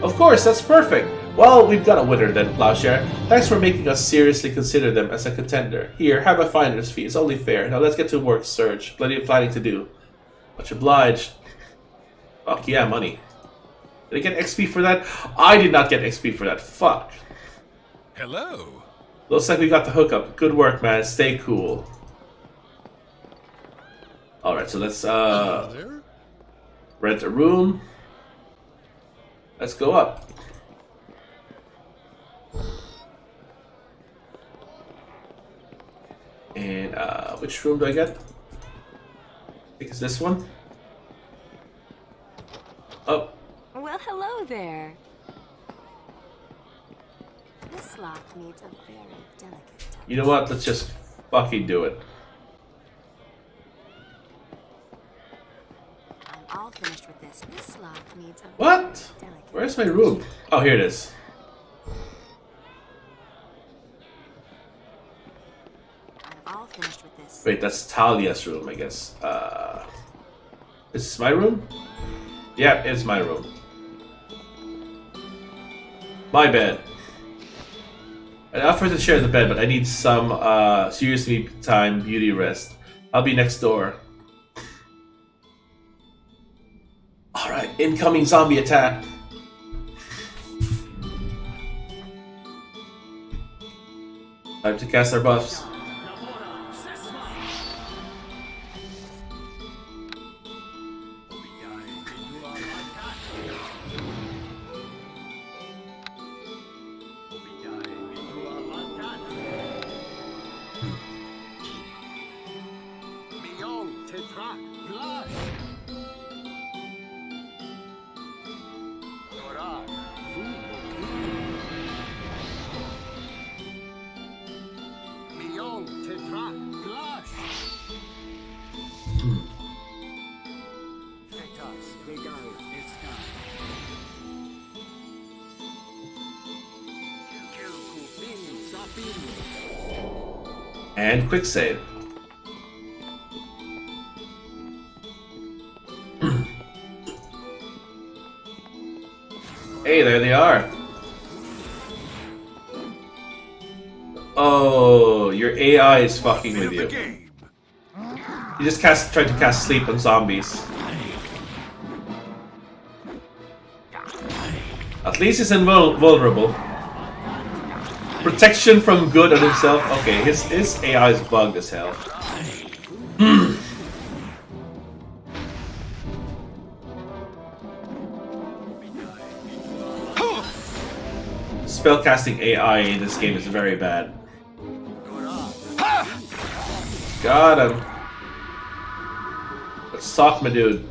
Of course, that's perfect. Well, we've got a winner then, Plowshare. Thanks for making us seriously consider them as a contender. Here, have a finder's fee. It's only fair. Now let's get to work, Surge. Plenty of fighting to do. Much obliged. Fuck yeah, money. Did I get XP for that? I did not get XP for that. Fuck. Hello. Looks like we got the hookup. Good work, man. Stay cool. Alright, so let's rent a room. Let's go up. And which room do I get? I think it's this one. Oh. Well, hello there. This lock needs a very delicate touch. You know what? Let's just fucking do it. I'm all finished with this. This lock needs a What? very delicate Where's my room? Oh, here it is. I'm all finished with this. Wait, that's Talya's room, I guess. Is this my room? Yeah, it's my room. My bed. I'd offer to share the bed, but I need some serious me time beauty rest. I'll be next door. Alright, incoming zombie attack. Time to cast our buffs. And quick save. Hey, there they are. Oh, your AI is fucking with you. You just tried to cast sleep on zombies. At least he's invulnerable. Protection from good on himself. Okay, his AI is bugged as hell. Spellcasting AI in this game is very bad. Got him. Let's talk, my dude.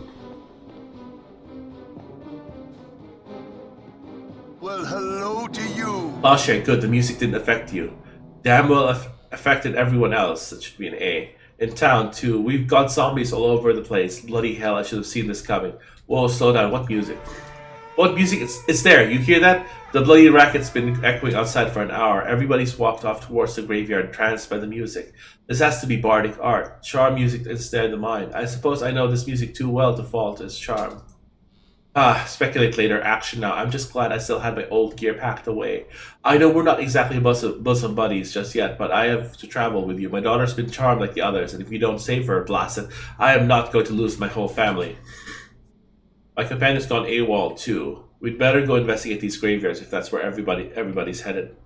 Well, hello to you. Lashe, good, the music didn't affect you. Damn well affected everyone else. That should be an A. In town, too. We've got zombies all over the place. Bloody hell, I should have seen this coming. Whoa, slow down. What music? What music? It's there. You hear that? The bloody racket's been echoing outside for an hour. Everybody's walked off towards the graveyard, tranced by the music. This has to be bardic art. Charm music instead of mine. I suppose I know this music too well to fall to its charm. Speculate later. Action now. I'm just glad I still had my old gear packed away. I know we're not exactly bosom buddies just yet, but I have to travel with you. My daughter's been charmed like the others, and if you don't save her, blast it, I am not going to lose my whole family. My companion's gone AWOL too. We'd better go investigate these graveyards if that's where everybody's headed.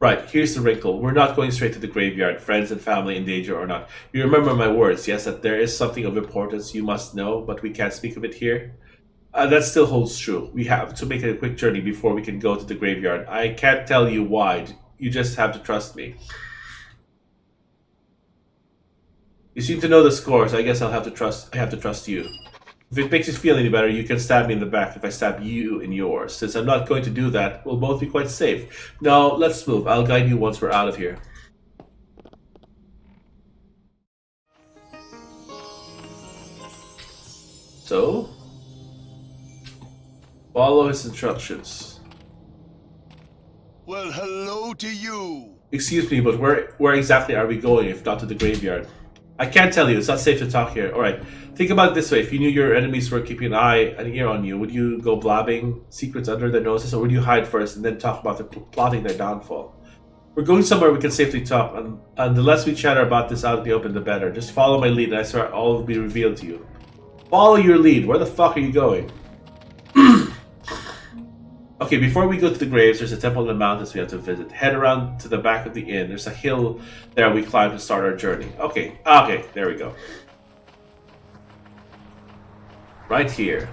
Right, here's the wrinkle. We're not going straight to the graveyard, friends and family in danger or not. You remember my words, yes, that there is something of importance you must know, but we can't speak of it here? That still holds true. We have to make a quick journey before we can go to the graveyard. I can't tell you why. You just have to trust me. You seem to know the score, so I guess I have to trust you. If it makes you feel any better, you can stab me in the back if I stab you in yours. Since I'm not going to do that, we'll both be quite safe. Now, let's move. I'll guide you once we're out of here. So, follow his instructions. Well, hello to you. Excuse me, but where exactly are we going if not to the graveyard? I can't tell you. It's not safe to talk here. All right. Think about it this way. If you knew your enemies were keeping an ear on you, would you go blabbing secrets under their noses, or would you hide first and then talk about plotting their downfall? We're going somewhere we can safely talk, and the less we chatter about this out in the open, the better. Just follow my lead, and I swear all will be revealed to you. Follow your lead. Where the fuck are you going? Okay, before we go to the graves, there's a temple in the mountains we have to visit. Head around to the back of the inn. There's a hill there we climb to start our journey. Okay, there we go. Right here.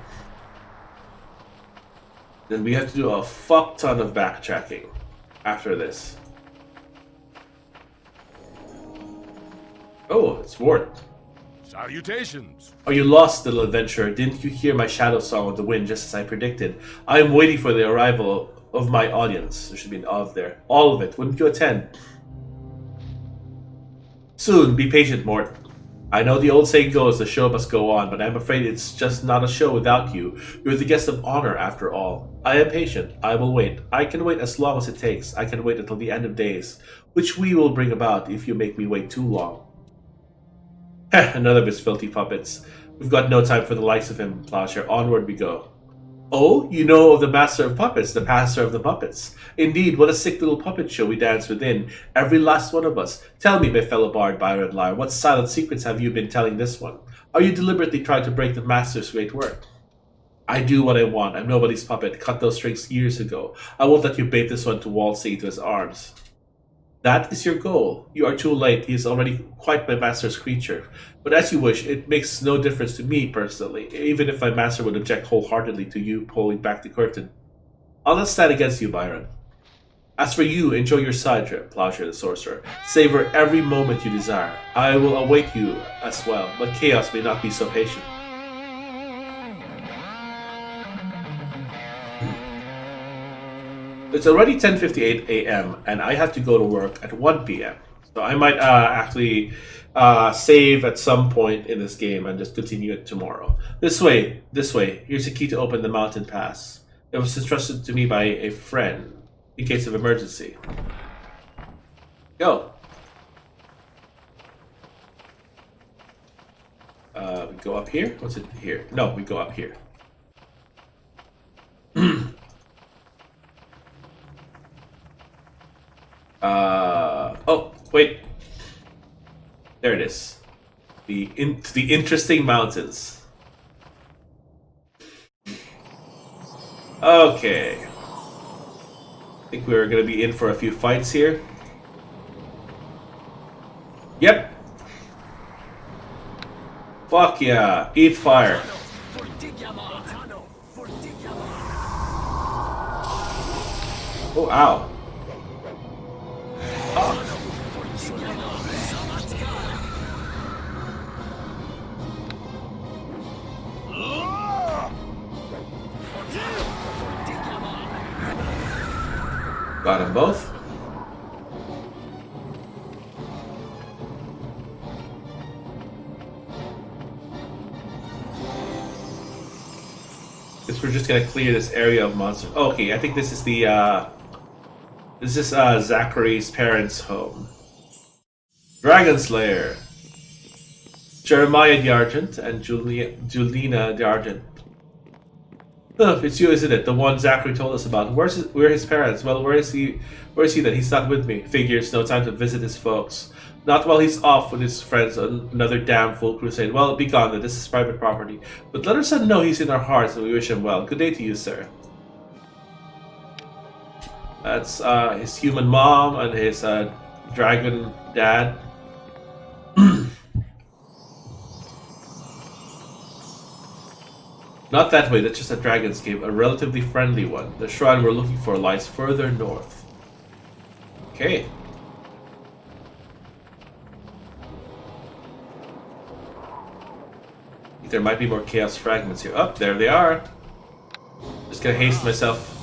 Then we have to do a fuck ton of backtracking after this. Oh, it's Wart. Salutations. Are you lost, little adventurer? Didn't you hear my shadow song of the wind just as I predicted? I am waiting for the arrival of my audience. There should be an of there. All of it. Wouldn't you attend? Soon. Be patient, Mort. I know the old saying goes, the show must go on, but I'm afraid it's just not a show without you. You're the guest of honor, after all. I am patient. I will wait. I can wait as long as it takes. I can wait until the end of days, which we will bring about if you make me wait too long. Another of his filthy puppets. We've got no time for the likes of him, Plowshare. Onward we go. Oh, you know of the master of puppets, the pastor of the puppets. Indeed, what a sick little puppet show we dance within, every last one of us. Tell me, my fellow bard, Byron Lyre, what silent secrets have you been telling this one? Are you deliberately trying to break the master's great work? I do what I want. I'm nobody's puppet. Cut those strings years ago. I won't let you bait this one to waltzing into his arms. That is your goal. You are too late. He is already quite my master's creature. But as you wish, it makes no difference to me personally, even if my master would object wholeheartedly to you pulling back the curtain. I'll not stand against you, Byron. As for you, enjoy your side trip, Plowshare the Sorcerer. Savor every moment you desire. I will await you as well, but chaos may not be so patient. It's already 10:58 a.m. and I have to go to work at 1 p.m. So I might actually save at some point in this game and just continue it tomorrow. This way. Here's a key to open the mountain pass. It was entrusted to me by a friend in case of emergency. Go. We go up here? What's it here? No, we go up here. Oh, wait. There it is. The interesting mountains. Okay. I think we're gonna be in for a few fights here. Yep. Fuck yeah. Eat fire. Oh, ow. Got them both. Guess we're just gonna clear this area of monsters. Oh, okay, I think this is the Zachary's parents' home. Dragon Slayer. Jeremiah the Argent and Julina the Argent. It's you, isn't it? The one Zachary told us about. Where are his parents? Well, where is he then? He's not with me. Figures, no time to visit his folks. Not while he's off with his friends on another damn full crusade. Well, be gone then. This is private property. But let our son know he's in our hearts and we wish him well. Good day to you, sir. That's his human mom and his dragon dad. Not that way, that's just a dragon's cave, a relatively friendly one. The shrine we're looking for lies further north. Okay. There might be more chaos fragments here. Oh, there they are. Just gonna haste myself.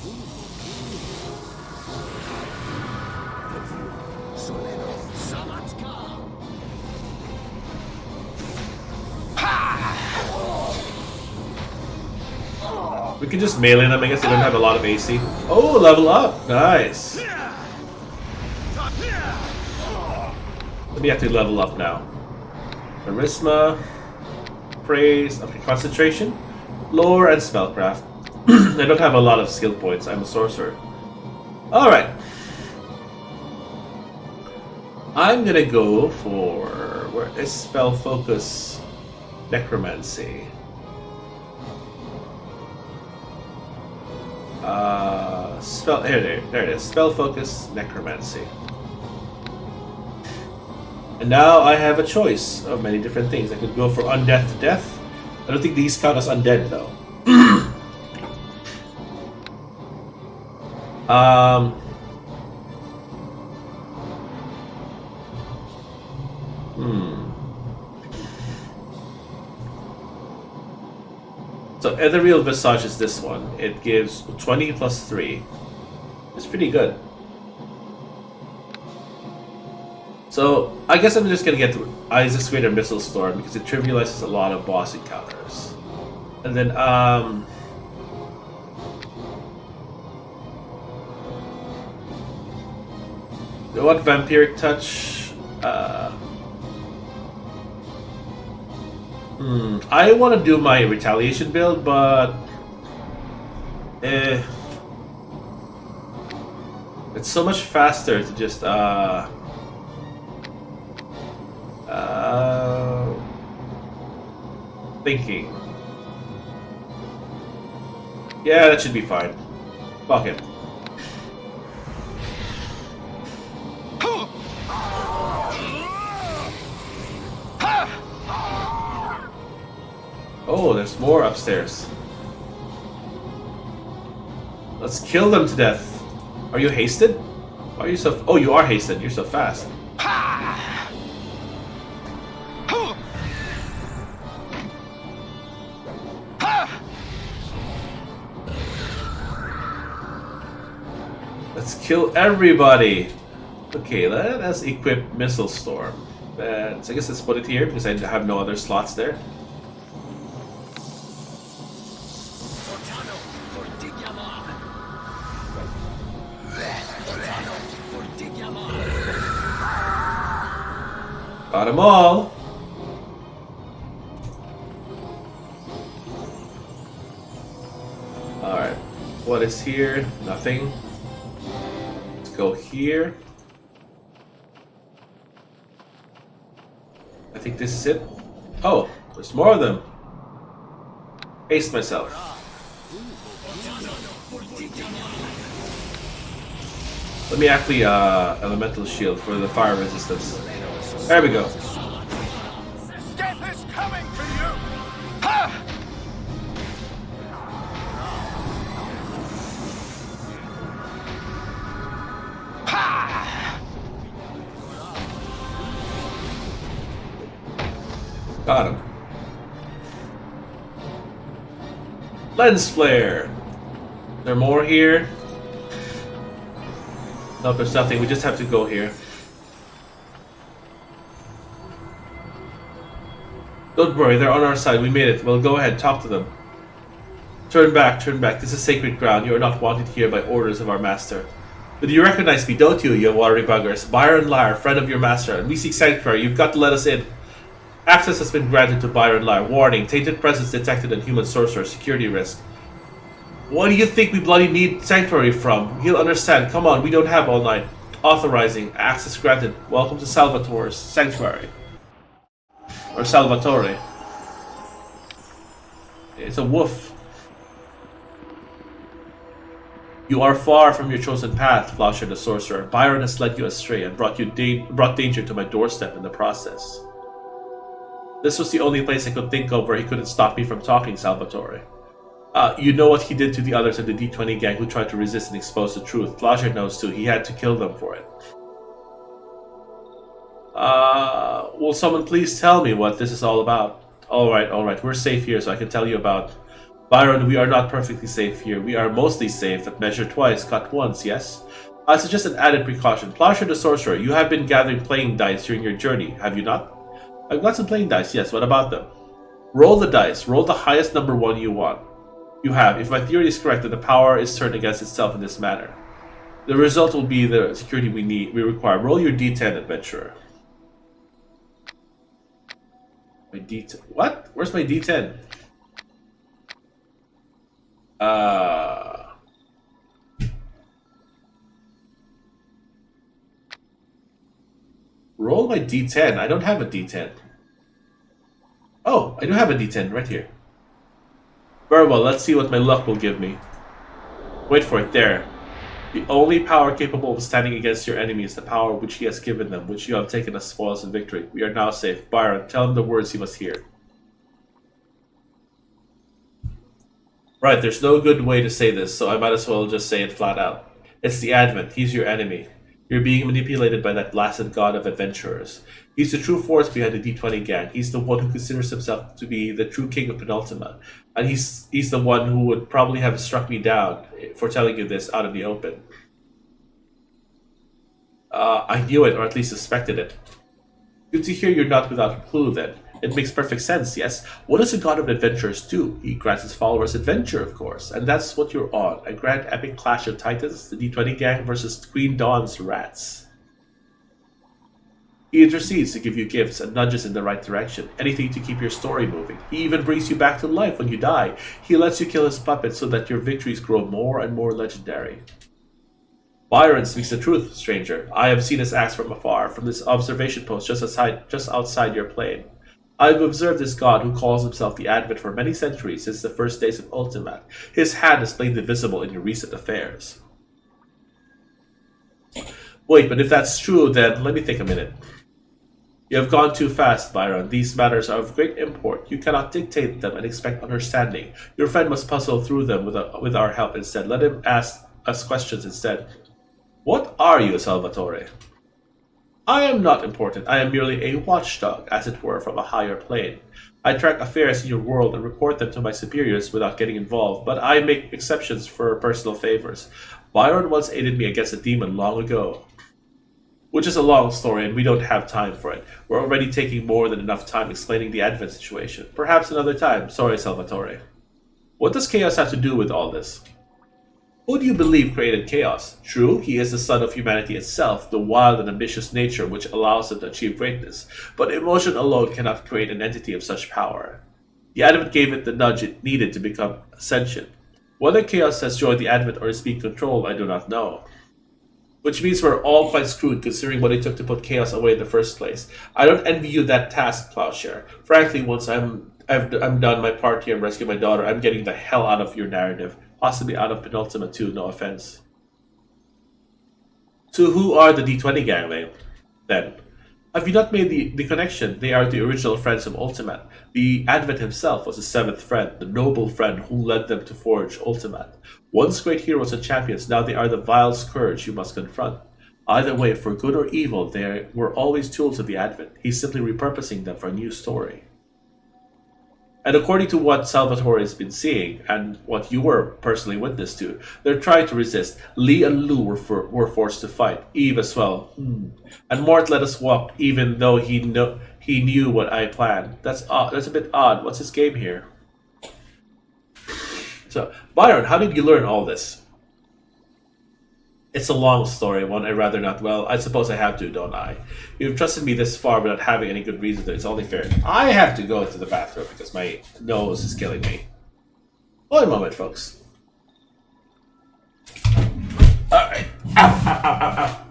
We can just melee them, I guess they don't have a lot of AC. Oh, level up! Nice! We have to level up now. Charisma, praise, okay, concentration, lore, and spellcraft. I don't have a lot of skill points. I'm a sorcerer. Alright. I'm gonna go for... where is spell focus? Necromancy. There it is. Spell focus, necromancy. And now I have a choice of many different things. I could go for undeath to death. I don't think these count as undead though. So Ethereal Visage is this one. It gives 20 plus 3. It's pretty good. So I guess I'm just gonna get Isaac's Greater Missile Storm because it trivializes a lot of boss encounters. And then what Vampiric Touch? I want to do my retaliation build, but it's so much faster to just thinking. Yeah, that should be fine. Fuck him. Oh, there's more upstairs. Let's kill them to death. Are you hasted? Why are you so... Oh, you are hasted. You're so fast. Let's kill everybody. Okay, let's equip Missile Storm. So I guess let's put it here because I have no other slots there. Got them all. Alright. What is here? Nothing. Let's go here. I think this is it. Oh, there's more of them. Haste myself. Let me actually elemental shield for the fire resistance. There we go. Death is coming for you! Ha! Ha! Got him. Lens flare. There more here? Nope, there's nothing. We just have to go here. Don't worry, they're on our side. We made it. Well, go ahead, talk to them. Turn back, turn back. This is sacred ground. You are not wanted here by orders of our master. But you recognize me, don't you, you watery buggers? Byron Lyre, friend of your master, and we seek sanctuary. You've got to let us in. Access has been granted to Byron Lyre. Warning, tainted presence detected on human sorcerer. Security risk. What do you think we bloody need sanctuary from? He'll understand. Come on, we don't have all night. Authorizing. Access granted. Welcome to Salvatore's sanctuary. Or Salvatore. It's a wolf. You are far from your chosen path, Flasher the sorcerer. Byron has led you astray and brought danger to my doorstep in the process. This was the only place I could think of where he couldn't stop me from talking, Salvatore. You know what he did to the others of the D20 gang who tried to resist and expose the truth. Flasher knows too. He had to kill them for it. Will someone please tell me what this is all about? Alright, we're safe here, so I can tell you about... Byron, we are not perfectly safe here. We are mostly safe, but measure twice, cut once, yes? I suggest an added precaution. Flasher the sorcerer, you have been gathering playing dice during your journey, have you not? I've got some playing dice, yes, what about them? Roll the dice, roll the highest number one you want. You have, if my theory is correct, that the power is turned against itself in this manner. The result will be the security we require. Roll your D10, adventurer. My D10. What? Where's my D10? Roll my D10. I don't have a D10. Oh, I do have a D10 right here. Very well, let's see what my luck will give me. Wait for it, there. The only power capable of standing against your enemy is the power which he has given them, which you have taken as spoils in victory. We are now safe. Byron, tell him the words he must hear. Right, there's no good way to say this, so I might as well just say it flat out. It's the Advent. He's your enemy. You're being manipulated by that blasted god of adventurers. He's the true force behind the D20 gang. He's the one who considers himself to be the true king of Penultima. And he's the one who would probably have struck me down for telling you this out in the open. I knew it, or at least suspected it. Good to hear you're not without a clue, then. It makes perfect sense, yes? What does a god of adventurers do? He grants his followers adventure, of course. And that's what you're on. A grand epic clash of titans, the D20 gang versus Queen Dawn's rats. He intercedes to give you gifts and nudges in the right direction. Anything to keep your story moving. He even brings you back to life when you die. He lets you kill his puppets so that your victories grow more and more legendary. Byron speaks the truth, stranger. I have seen his acts from afar, from this observation post just outside your plane. I've observed this god who calls himself the Advent for many centuries since the first days of Ultimat. His hand is plainly visible in your recent affairs. Wait, but if that's true, then let me think a minute. You have gone too fast, Byron. These matters are of great import. You cannot dictate them and expect understanding. Your friend must puzzle through them with our help instead. Let him ask us questions instead. What are you, Salvatore? I am not important. I am merely a watchdog, as it were, from a higher plane. I track affairs in your world and report them to my superiors without getting involved, but I make exceptions for personal favors. Byron once aided me against a demon long ago. Which is a long story, and we don't have time for it. We're already taking more than enough time explaining the Advent situation. Perhaps another time. Sorry, Salvatore. What does Chaos have to do with all this? Who do you believe created Chaos? True, he is the son of humanity itself, the wild and ambitious nature which allows it to achieve greatness. But emotion alone cannot create an entity of such power. The Advent gave it the nudge it needed to become sentient. Whether Chaos has joined the Advent or is being controlled, I do not know. Which means we're all quite screwed considering what it took to put Chaos away in the first place. I don't envy you that task, Plowshare. Frankly, once I'm done my part here and rescue my daughter, I'm getting the hell out of your narrative. Possibly out of Penultima too, no offense. So who are the D20 gang then? Have you not made the connection? They are the original friends of Ultimat. The Advent himself was the seventh friend, the noble friend who led them to forge Ultimat. Once great heroes and champions, now they are the vile scourge you must confront. Either way, for good or evil, they were always tools of the Advent. He's simply repurposing them for a new story. And according to what Salvatore has been seeing, and what you were personally witness to, they're trying to resist. Lee and Lou were forced to fight. Eve as well. And Mort let us walk, even though he knew what I planned. That's a bit odd. What's his game here? So, Byron, how did you learn all this? It's a long story, one I'd rather not. Well, I suppose I have to, don't I? You've trusted me this far without having any good reason to. It's only fair. I have to go to the bathroom because my nose is killing me. One moment, folks. Alright. Ow, ow, ow, ow, ow.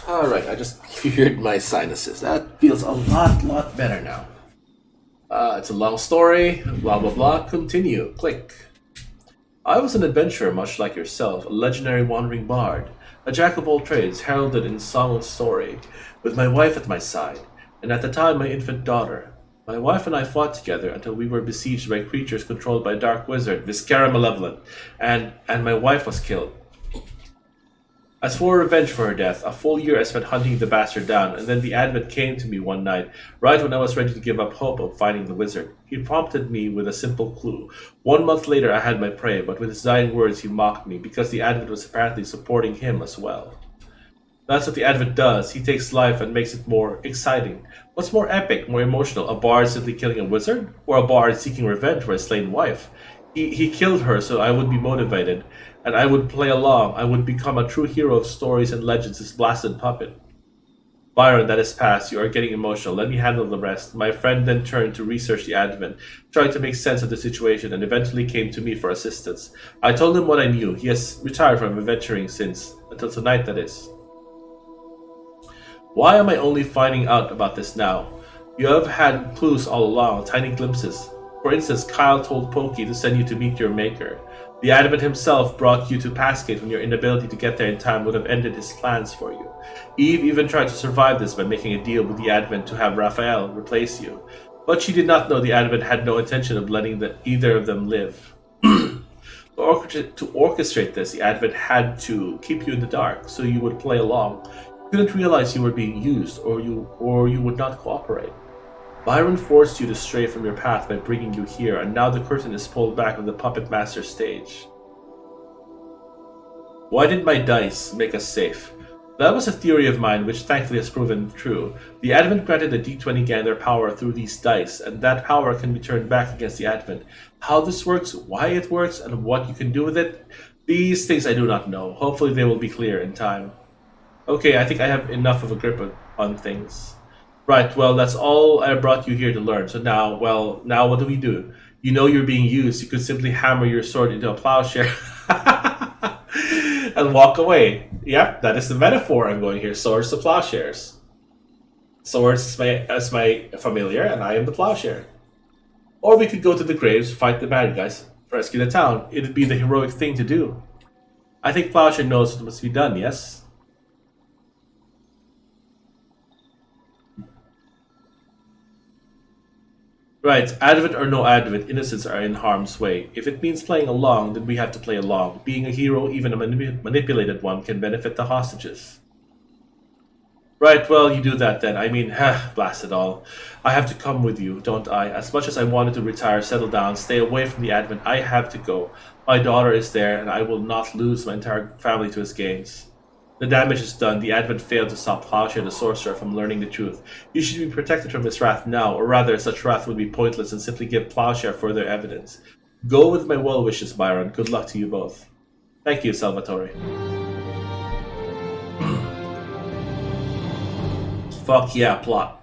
Alright, I just cleared my sinuses. That feels a lot better now. It's a long story, blah blah blah, continue, click. I was an adventurer much like yourself, a legendary wandering bard, a jack of all trades, heralded in song and story, with my wife at my side, and at the time my infant daughter. My wife and I fought together until we were besieged by creatures controlled by a dark wizard, Viscera Malevolent, and my wife was killed. I swore revenge for her death. A full year I spent hunting the bastard down, and then the Advent came to me one night, right when I was ready to give up hope of finding the wizard. He prompted me with a simple clue. 1 month later I had my prey, but with his dying words he mocked me, because the Advent was apparently supporting him as well. That's what the Advent does. He takes life and makes it more exciting. What's more epic, more emotional, a bard simply killing a wizard? Or a bard seeking revenge for his slain wife? He killed her so I would be motivated, and I would play along. I would become a true hero of stories and legends, this blasted puppet. Byron, that is past. You are getting emotional. Let me handle the rest. My friend then turned to research the Advent, trying to make sense of the situation, and eventually came to me for assistance. I told him what I knew. He has retired from adventuring since. Until tonight, that is. Why am I only finding out about this now? You have had clues all along, tiny glimpses. For instance, Kyle told Pokey to send you to meet your maker. The Advent himself brought you to Passgate when your inability to get there in time would have ended his plans for you. Eve even tried to survive this by making a deal with the Advent to have Raphael replace you. But she did not know the Advent had no intention of letting either of them live. To orchestrate this, the Advent had to keep you in the dark, so you would play along. You couldn't realize you were being used, or you would not cooperate. Byron forced you to stray from your path by bringing you here, and now the curtain is pulled back on the Puppet Master stage. Why did my dice make us safe? That was a theory of mine, which thankfully has proven true. The Advent granted the D20 gang their power through these dice, and that power can be turned back against the Advent. How this works, why it works, and what you can do with it, these things I do not know. Hopefully they will be clear in time. Okay, I think I have enough of a grip on things. Right, well, that's all I brought you here to learn. So now what do we do? You know you're being used. You could simply hammer your sword into a plowshare and walk away. Yep, that is the metaphor I'm going here. Swords to plowshares. Swords as my familiar, and I am the plowshare. Or we could go to the graves, fight the bad guys, rescue the town. It'd be the heroic thing to do. I think Plowshare knows what must be done, yes? Right, Advent or no Advent, innocents are in harm's way. If it means playing along, then we have to play along. Being a hero, even a manipulated one, can benefit the hostages. Right, well, you do that then. I mean, blast it all. I have to come with you, don't I? As much as I wanted to retire, settle down, stay away from the Advent, I have to go. My daughter is there, and I will not lose my entire family to his games. The damage is done. The Advent failed to stop Plowshare the Sorcerer from learning the truth. You should be protected from his wrath now, or rather, such wrath would be pointless and simply give Plowshare further evidence. Go with my well wishes, Byron. Good luck to you both. Thank you, Salvatore. Fuck yeah, plot.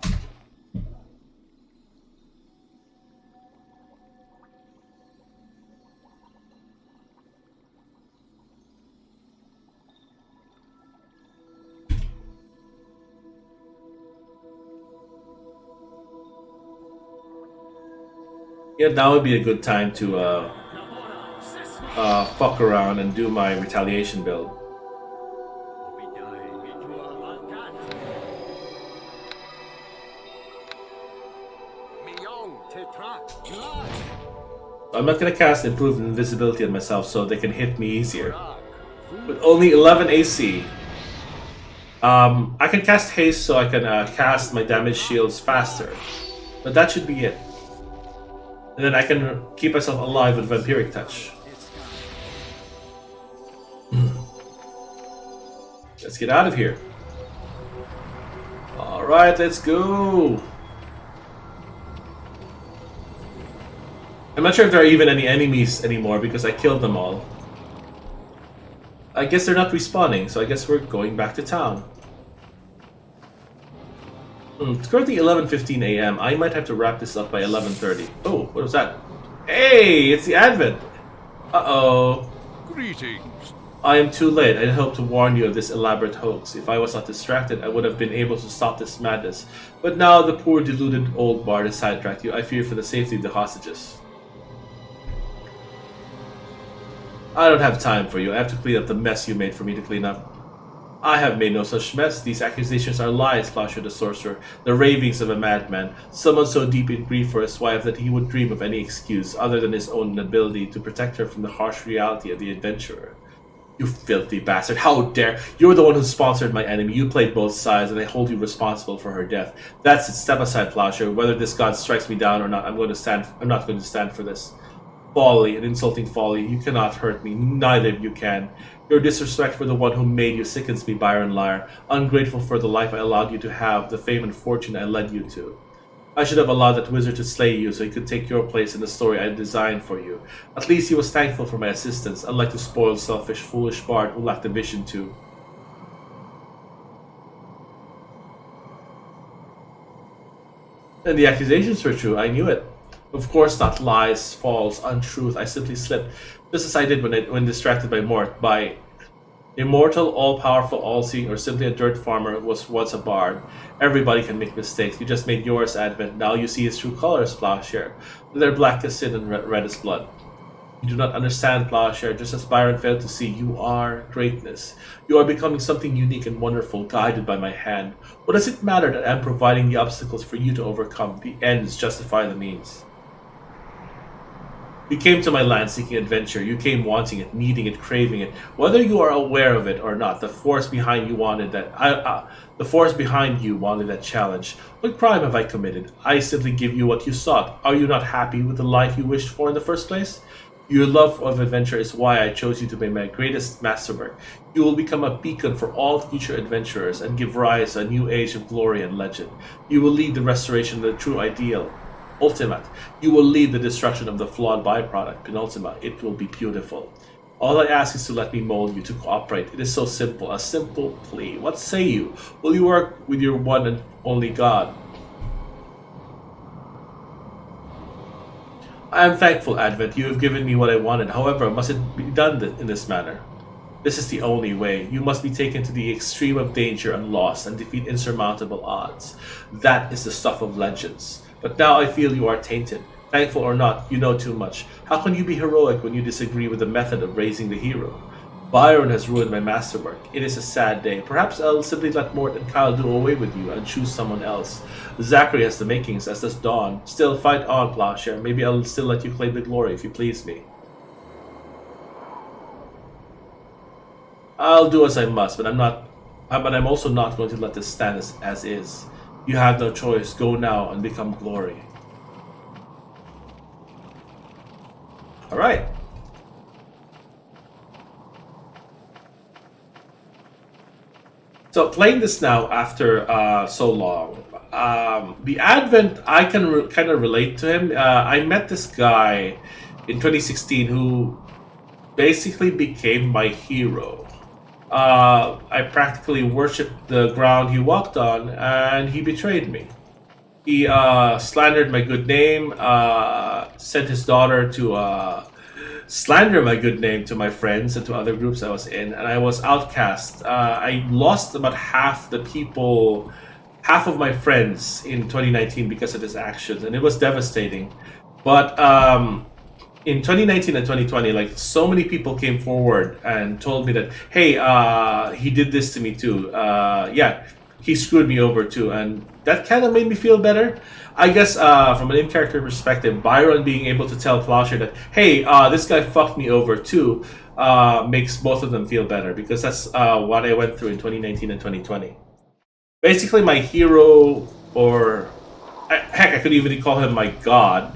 Yeah, now would be a good time to fuck around and do my retaliation build. I'm not gonna cast improved invisibility on myself so they can hit me easier. With only 11 AC. I can cast haste so I can cast my damage shields faster. But that should be it. And then I can keep myself alive with Vampiric Touch. Let's get out of here. Alright, let's go. I'm not sure if there are even any enemies anymore because I killed them all. I guess they're not respawning, so I guess we're going back to town. It's currently 11:15 a.m. I might have to wrap this up by 11:30. Oh, what was that? Hey, it's the Advent! Uh-oh. Greetings. I am too late. I had hoped to warn you of this elaborate hoax. If I was not distracted, I would have been able to stop this madness. But now the poor deluded old bard has sidetracked you. I fear for the safety of the hostages. I don't have time for you. I have to clean up the mess you made for me to clean up. I have made no such mess. These accusations are lies, Plowshare the Sorcerer, the ravings of a madman, someone so deep in grief for his wife that he would dream of any excuse other than his own inability to protect her from the harsh reality of the adventurer. You filthy bastard, how dare! You're the one who sponsored my enemy, you played both sides, and I hold you responsible for her death. That's it, step aside, Plowshare. Whether this god strikes me down or not, I'm not going to stand for this. Folly, an insulting folly. You cannot hurt me, neither of you can. Your disrespect for the one who made you sickens me, Byron Lyre. Ungrateful for the life I allowed you to have, the fame and fortune I led you to. I should have allowed that wizard to slay you so he could take your place in the story I designed for you. At least he was thankful for my assistance, unlike the spoiled, selfish, foolish bard who lacked the vision to. And the accusations were true, I knew it. Of course not lies, false, untruth, I simply slipped, just as I did when distracted by Mort, by immortal, all-powerful, all-seeing, or simply a dirt farmer who was once a bard. Everybody can make mistakes. You just made yours, Advent. Now you see his true colors, Plowshare. They're black as sin and red as blood. You do not understand, Plowshare. Just as Byron failed to see, you are greatness. You are becoming something unique and wonderful, guided by my hand. What does it matter that I'm providing the obstacles for you to overcome? The ends justify the means. You came to my land seeking adventure. You came wanting it, needing it, craving it. Whether you are aware of it or not, the force behind you wanted that. The force behind you wanted that challenge. What crime have I committed? I simply give you what you sought. Are you not happy with the life you wished for in the first place? Your love of adventure is why I chose you to be my greatest masterwork. You will become a beacon for all future adventurers and give rise to a new age of glory and legend. You will lead the restoration of the true ideal. Ultimate. You will lead the destruction of the flawed byproduct. Penultima. It will be beautiful. All I ask is to let me mold you, to cooperate. It is so simple, a simple plea. What say you? Will you work with your one and only God? I am thankful, Advent. You have given me what I wanted. However, must it be done in this manner? This is the only way. You must be taken to the extreme of danger and loss and defeat insurmountable odds. That is the stuff of legends. But now I feel you are tainted. Thankful or not, you know too much. How can you be heroic when you disagree with the method of raising the hero? Byron has ruined my masterwork. It is a sad day. Perhaps I'll simply let Mort and Kyle do away with you and choose someone else. Zachary has the makings, as does Dawn. Still, fight on, Plowshare. Maybe I'll still let you claim the glory if you please me. I'll do as I must, but I'm also not going to let this stand as is. You have no choice. Go now and become glory. Alright. So playing this now after so long, the Advent, I can kind of relate to him. I met this guy in 2016 who basically became my hero. I practically worshipped the ground he walked on, and he betrayed me. He slandered my good name, sent his daughter to slander my good name to my friends and to other groups I was in, and I was outcast. I lost about half of my friends in 2019 because of his actions, and it was devastating. But in 2019 and 2020, like, so many people came forward and told me that, hey, he did this to me too. Yeah, he screwed me over too, and that kind of made me feel better. I guess from an in-character perspective, Byron being able to tell Plowshare that, hey, this guy fucked me over too, makes both of them feel better, because that's what I went through in 2019 and 2020. Basically, my hero, or heck, I could even call him my god,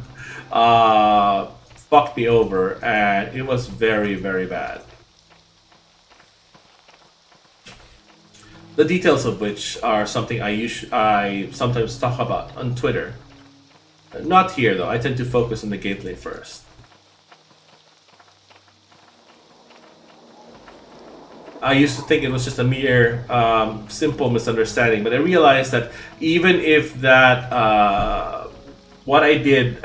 fucked me over, and it was very, very bad. The details of which are something I sometimes talk about on Twitter. Not here though, I tend to focus on the gameplay first. I used to think it was just a mere simple misunderstanding, but I realized that even if that what I did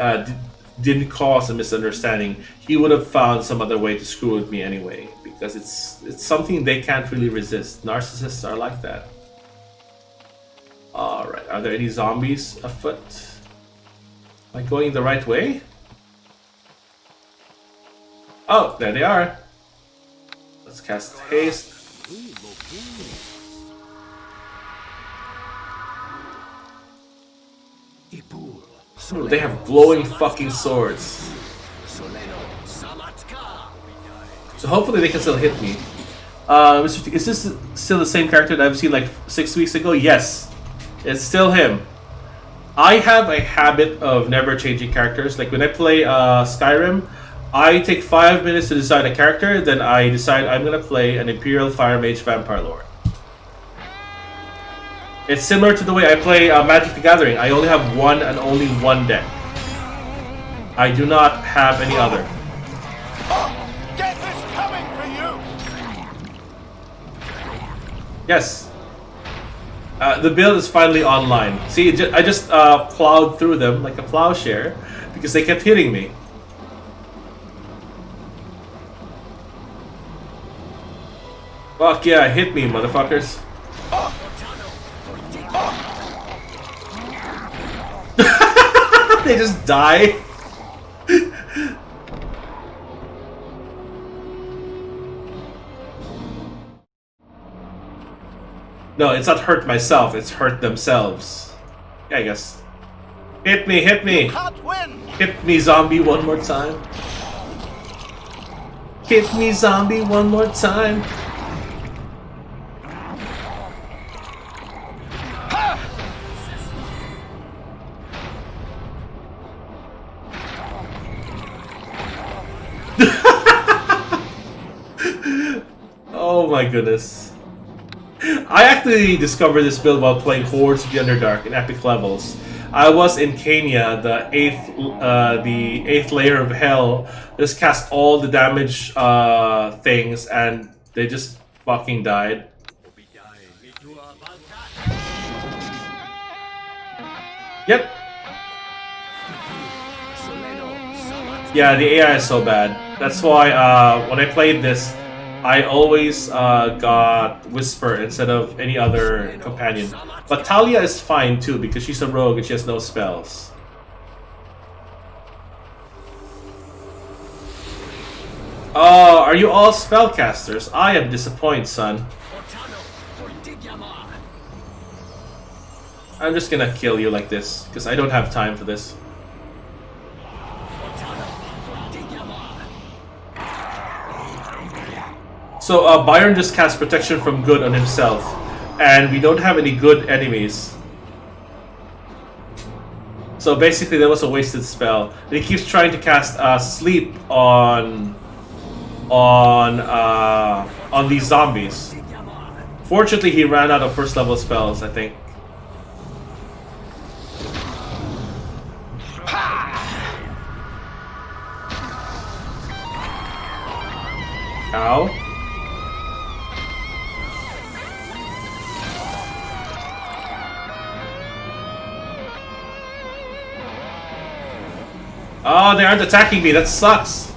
didn't cause a misunderstanding, he would have found some other way to screw with me anyway, because it's something they can't really resist. Narcissists are like that. Alright, are there any zombies afoot? Am I going the right way? Oh, there they are. Let's cast haste. Ooh, they have glowing fucking swords. So hopefully they can still hit me. Is this still the same character that I've seen like 6 weeks ago? Yes, it's still him. I have a habit of never changing characters. Like when I play Skyrim, I take 5 minutes to decide a character, then I decide I'm gonna play an Imperial Fire Mage Vampire Lord. It's similar to the way I play Magic the Gathering. I only have one and only one deck. I do not have any other. Death is coming for you! Yes. The build is finally online. See, I just plowed through them like a plowshare because they kept hitting me. Fuck yeah, hit me, motherfuckers. They just die. No, it's not hurt myself, it's hurt themselves. Yeah, I guess. Hit me, hit me! Can't win! Hit me, zombie, one more time. Hit me, zombie, one more time. Oh my goodness. I actually discovered this build while playing Hordes of the Underdark in epic levels. I was in Kenya, the eighth layer of hell. Just cast all the damage things, and they just fucking died. Yep. Yeah, the AI is so bad. That's why when I played this, I always got Whisper instead of any other companion. But Talya is fine too because she's a rogue and she has no spells. Oh, are you all spellcasters? I am disappointed, son. I'm just gonna kill you like this because I don't have time for this. So Byron just cast protection from good on himself, and we don't have any good enemies. So basically, that was a wasted spell. And he keeps trying to cast sleep on these zombies. Fortunately, he ran out of first level spells, I think. Ow. Oh, they aren't attacking me. That sucks.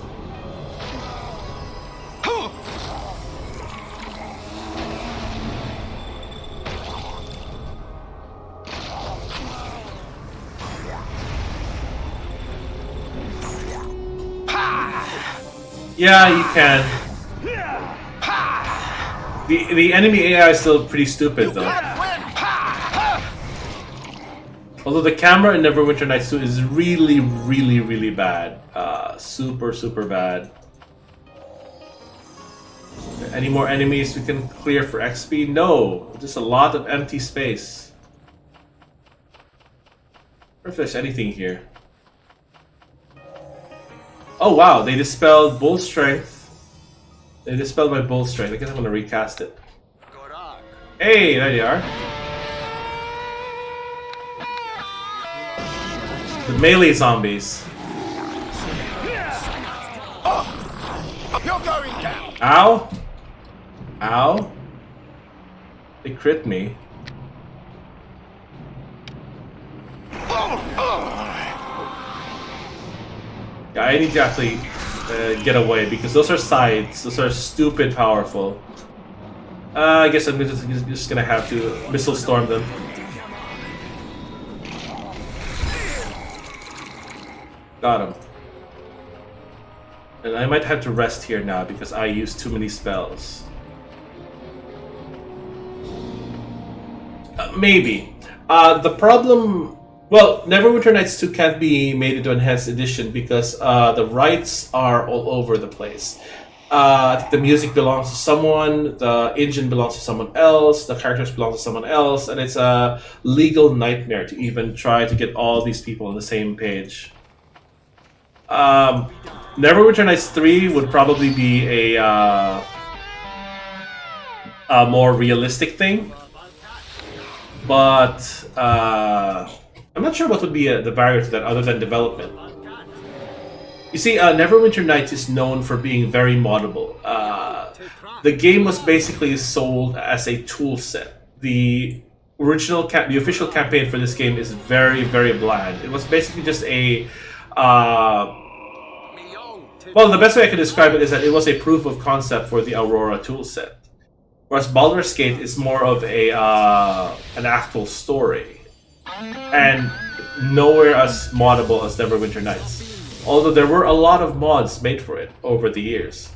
Yeah, you can. The enemy AI is still pretty stupid, though. Although the camera in Neverwinter Nights 2 is really, really, really bad. Super, super bad. Any more enemies we can clear for XP? No, just a lot of empty space. I wonder if there's anything here. Oh wow, they dispelled Bull Strength. They dispelled my Bull Strength. I guess I'm gonna recast it. Hey, there you are. The melee zombies. You're going down! Ow! Ow! They crit me. Yeah, I need to actually get away because those are sides. Those are stupid powerful. I guess I'm just gonna have to missile storm them. Got him. And I might have to rest here now because I used too many spells. Maybe. The problem... Well, Neverwinter Nights 2 can't be made into Enhanced Edition because the rights are all over the place. I think the music belongs to someone, the engine belongs to someone else, the characters belong to someone else, and it's a legal nightmare to even try to get all these people on the same page. Neverwinter Nights 3 would probably be a more realistic thing, but I'm not sure what would be the barrier to that other than development. You see, Neverwinter Nights is known for being very moddable. The game was basically sold as a tool set. The the official campaign for this game is very, very bland. It was basically just a well, the best way I can describe it is that it was a proof of concept for the Aurora toolset. Whereas Baldur's Gate is more of a an actual story, and nowhere as moddable as Neverwinter Nights. Although there were a lot of mods made for it over the years.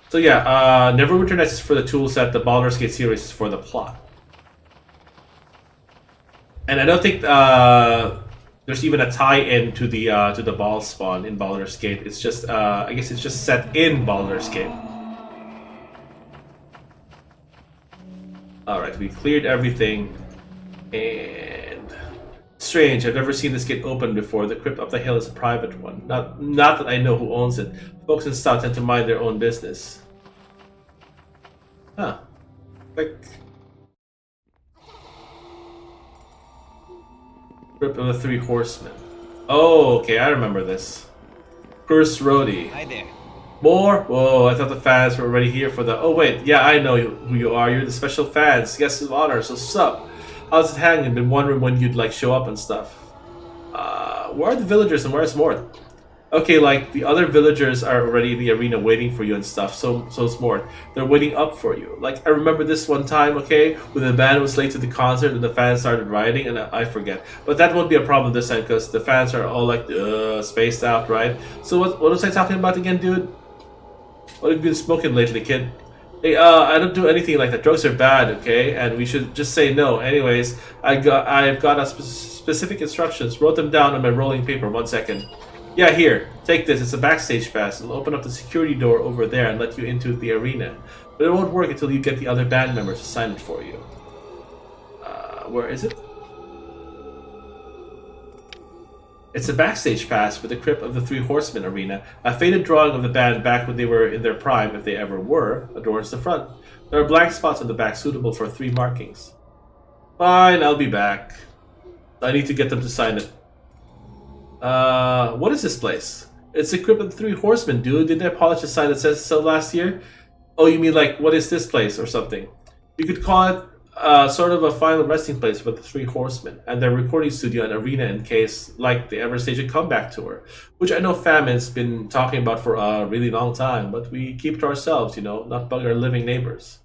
So yeah, Neverwinter Nights is for the toolset. The Baldur's Gate series is for the plot. And I don't think there's even a tie-in to the ball spawn in Baldur's Gate. It's just I guess it's just set in Baldur's Gate. Alright, we cleared everything. And strange, I've never seen this gate open before. The crypt up the hill is a private one. Not that I know who owns it. Folks in Stout tend to mind their own business. Huh. Like Crypt of the Three Horsemen. Oh, okay, I remember this. Curse Rhodey. Hi there. More? Whoa, I thought the fans were already here for the... Oh wait, yeah, I know who you are. You're the special fans, guests of honor, so sup? How's it hanging? Been wondering when you'd like show up and stuff. Where are the villagers and where's Mort? Okay, like the other villagers are already in the arena waiting for you and stuff. So's Mort. They're waiting up for you. Like I remember this one time, okay, when the band was late to the concert and the fans started rioting, and I forget. But that won't be a problem this time because the fans are all like spaced out, right? So what was I talking about again, dude? What have you been smoking lately, kid? Hey, I don't do anything like that. Drugs are bad, okay? And we should just say no. Anyways, I've got a specific instructions. Wrote them down on my rolling paper. 1 second. Yeah, here. Take this. It's a backstage pass. It'll open up the security door over there and let you into the arena. But it won't work until you get the other band members to sign it for you. Where is it? It's a backstage pass for the Crypt of the Three Horsemen arena. A faded drawing of the band back when they were in their prime, if they ever were, adorns the front. There are blank spots on the back suitable for 3 markings. Fine, I'll be back. I need to get them to sign it. What is this place? It's the Crypt of the Three Horsemen, dude. Didn't I polish a sign that says so last year? Oh, you mean like, what is this place or something? You could call it sort of a final resting place for the Three Horsemen and their recording studio and arena in case, like, they ever stage a comeback tour, which I know Famine's been talking about for a really long time, but we keep to ourselves, you know, not bug our living neighbors.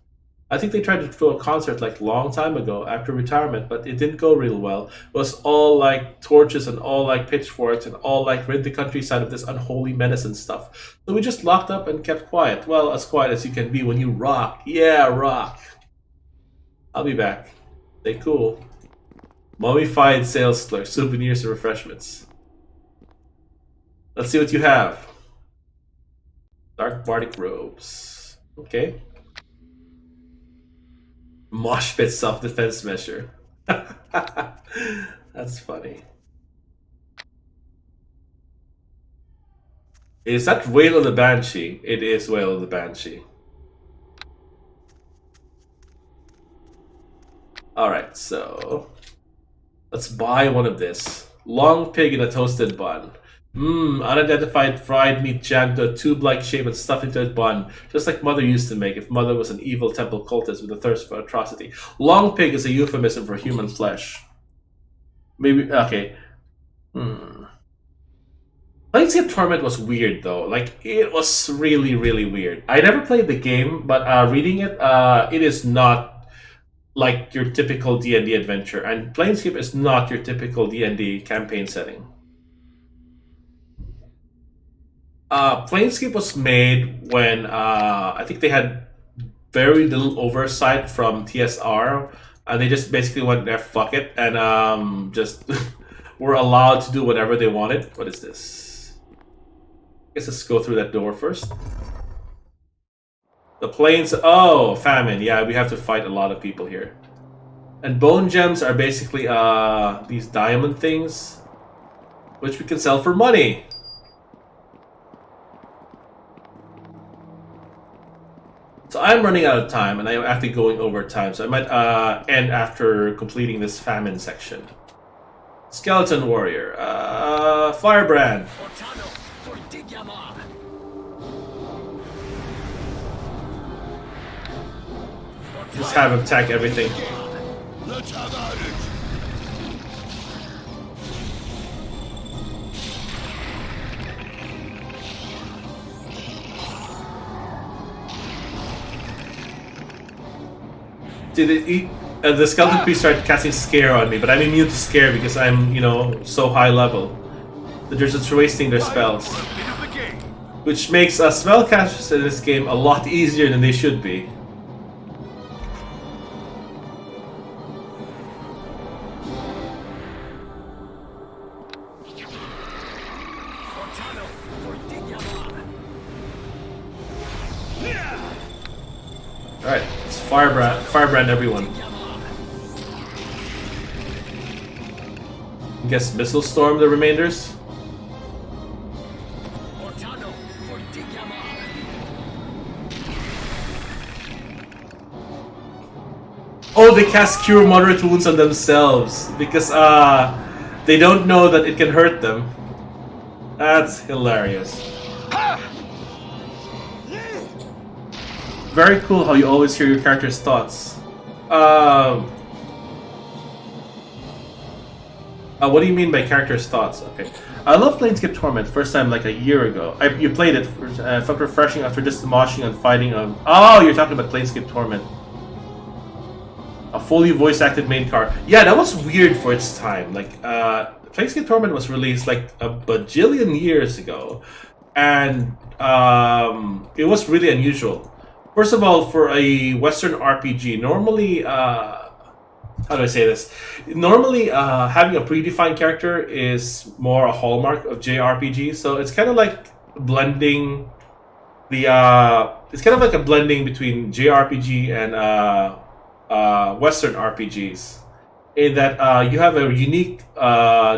I think they tried to throw a concert like long time ago after retirement, but it didn't go real well. It was all like torches and all like pitchforks and all like rid the countryside of this unholy menace and stuff. So we just locked up and kept quiet. Well, as quiet as you can be when you rock. Yeah, rock. I'll be back. Stay cool. Mummified sales clerk, souvenirs and refreshments. Let's see what you have. Dark bardic robes. Okay. Mosh pit self-defense measure. That's funny. Is that Whale of the Banshee? It is Whale of the Banshee. Alright, so let's buy one of this. Long pig in a toasted bun. Unidentified fried meat jammed to a tube-like shape and stuffed into a bun, just like Mother used to make if Mother was an evil temple cultist with a thirst for atrocity. Long pig is a euphemism for human flesh. Maybe, okay. Planescape Torment was weird though. Like, it was really, really weird. I never played the game, but reading it, it is not like your typical D&D adventure, and Planescape is not your typical D&D campaign setting. Planescape was made when I think they had very little oversight from TSR, and they just basically went, fuck it, and just were allowed to do whatever they wanted. What is this? Guess let's go through that door first. The plains. Oh, famine. Yeah, we have to fight a lot of people here. And bone gems are basically these diamond things, which we can sell for money. So I'm running out of time, and I'm actually going over time. So I might end after completing this famine section. Skeleton warrior, firebrand. Just have him attack everything. Dude, the skeleton priest started casting scare on me, but I'm immune to scare because I'm, you know, so high level that they're just wasting their spells, which makes spellcasters in this game a lot easier than they should be. Alright, let's firebrand everyone. I guess missile storm the remainders. Oh, they cast cure moderate wounds on themselves because they don't know that it can hurt them. That's hilarious. Very cool how you always hear your character's thoughts. What do you mean by character's thoughts? Okay. I love Planescape Torment first time like a year ago. You played it, felt refreshing after just moshing and fighting on... Oh, you're talking about Planescape Torment. A fully voice-acted main card. Yeah, that was weird for its time. Like, Planescape Torment was released like a bajillion years ago. And it was really unusual. First of all, for a Western RPG, normally, how do I say this? Normally, having a predefined character is more a hallmark of JRPGs. So it's kind of like blending the, it's kind of like a blending between JRPG and Western RPGs. In that you have a unique,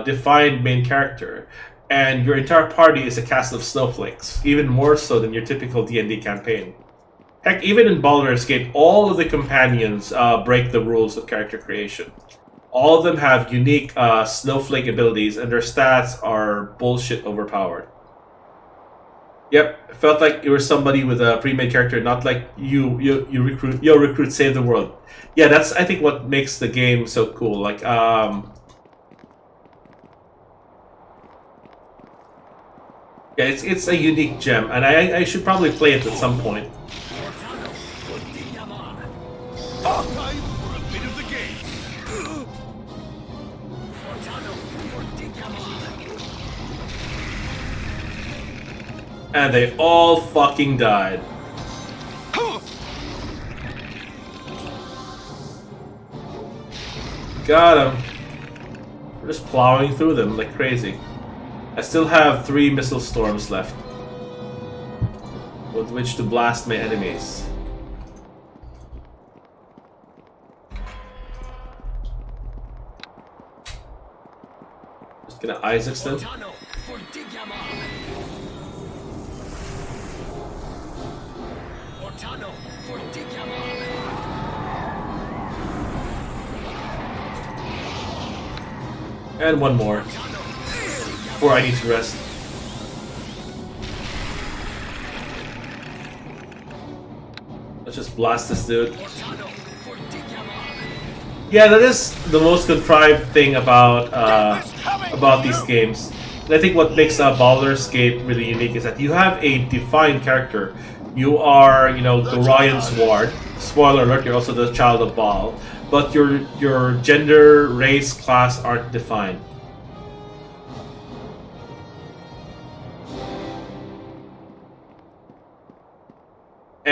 defined main character, and your entire party is a cast of snowflakes, even more so than your typical D&D campaign. Heck, even in Baldur's Gate, all of the companions break the rules of character creation. All of them have unique snowflake abilities, and their stats are bullshit overpowered. Yep, it felt like you were somebody with a pre-made character, not like you recruit save the world. Yeah, that's I think what makes the game so cool. Like yeah, it's a unique gem, and I should probably play it at some point. Time for a bit of the game. And they all fucking died. Got him. We're just plowing through them like crazy. I still have 3 missile storms left with which to blast my enemies. Just gonna Isaacs them. And one more before I need to rest. Let's just blast this dude. Yeah, that is the most contrived thing about these games. And I think what makes Baldur's Gate really unique is that you have a defined character. You are, you know, Gorian's ward. Spoiler alert, you're also the child of Baal. But your gender, race, class aren't defined.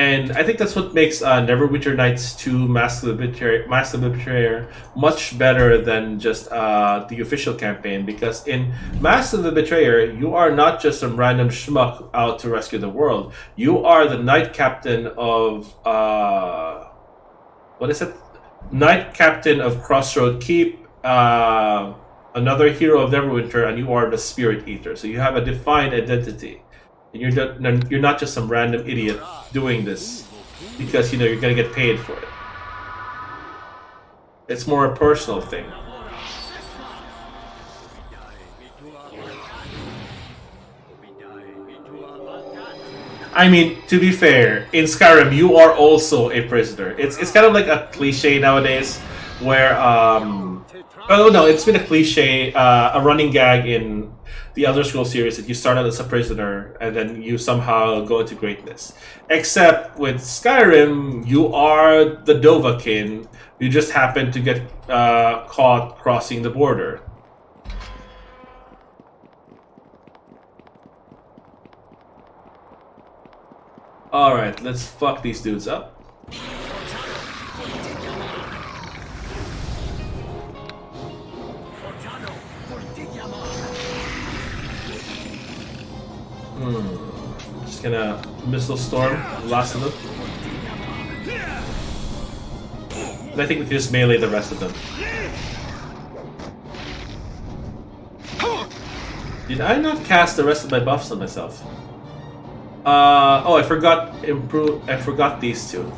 And I think that's what makes Neverwinter Nights 2 Mask of the Betrayer much better than just the official campaign, because in Mask of the Betrayer, you are not just some random schmuck out to rescue the world. You are the Knight Captain of... what is it? Knight Captain of Crossroad Keep, another hero of Neverwinter, and you are the Spirit Eater. So you have a defined identity. And you're not just some random idiot doing this because you know you're gonna get paid for it. It's more a personal thing. I mean, to be fair, in Skyrim you are also a prisoner. It's kind of like a cliche nowadays, where oh no, it's been a cliche, a running gag in the Elder Scrolls series that you start out as a prisoner and then you somehow go into greatness. Except with Skyrim, you are the Dovahkiin. You just happen to get caught crossing the border. Alright, let's fuck these dudes up. Just gonna missile storm the last of them. And I think we can just melee the rest of them. Did I not cast the rest of my buffs on myself? Oh, I forgot these two.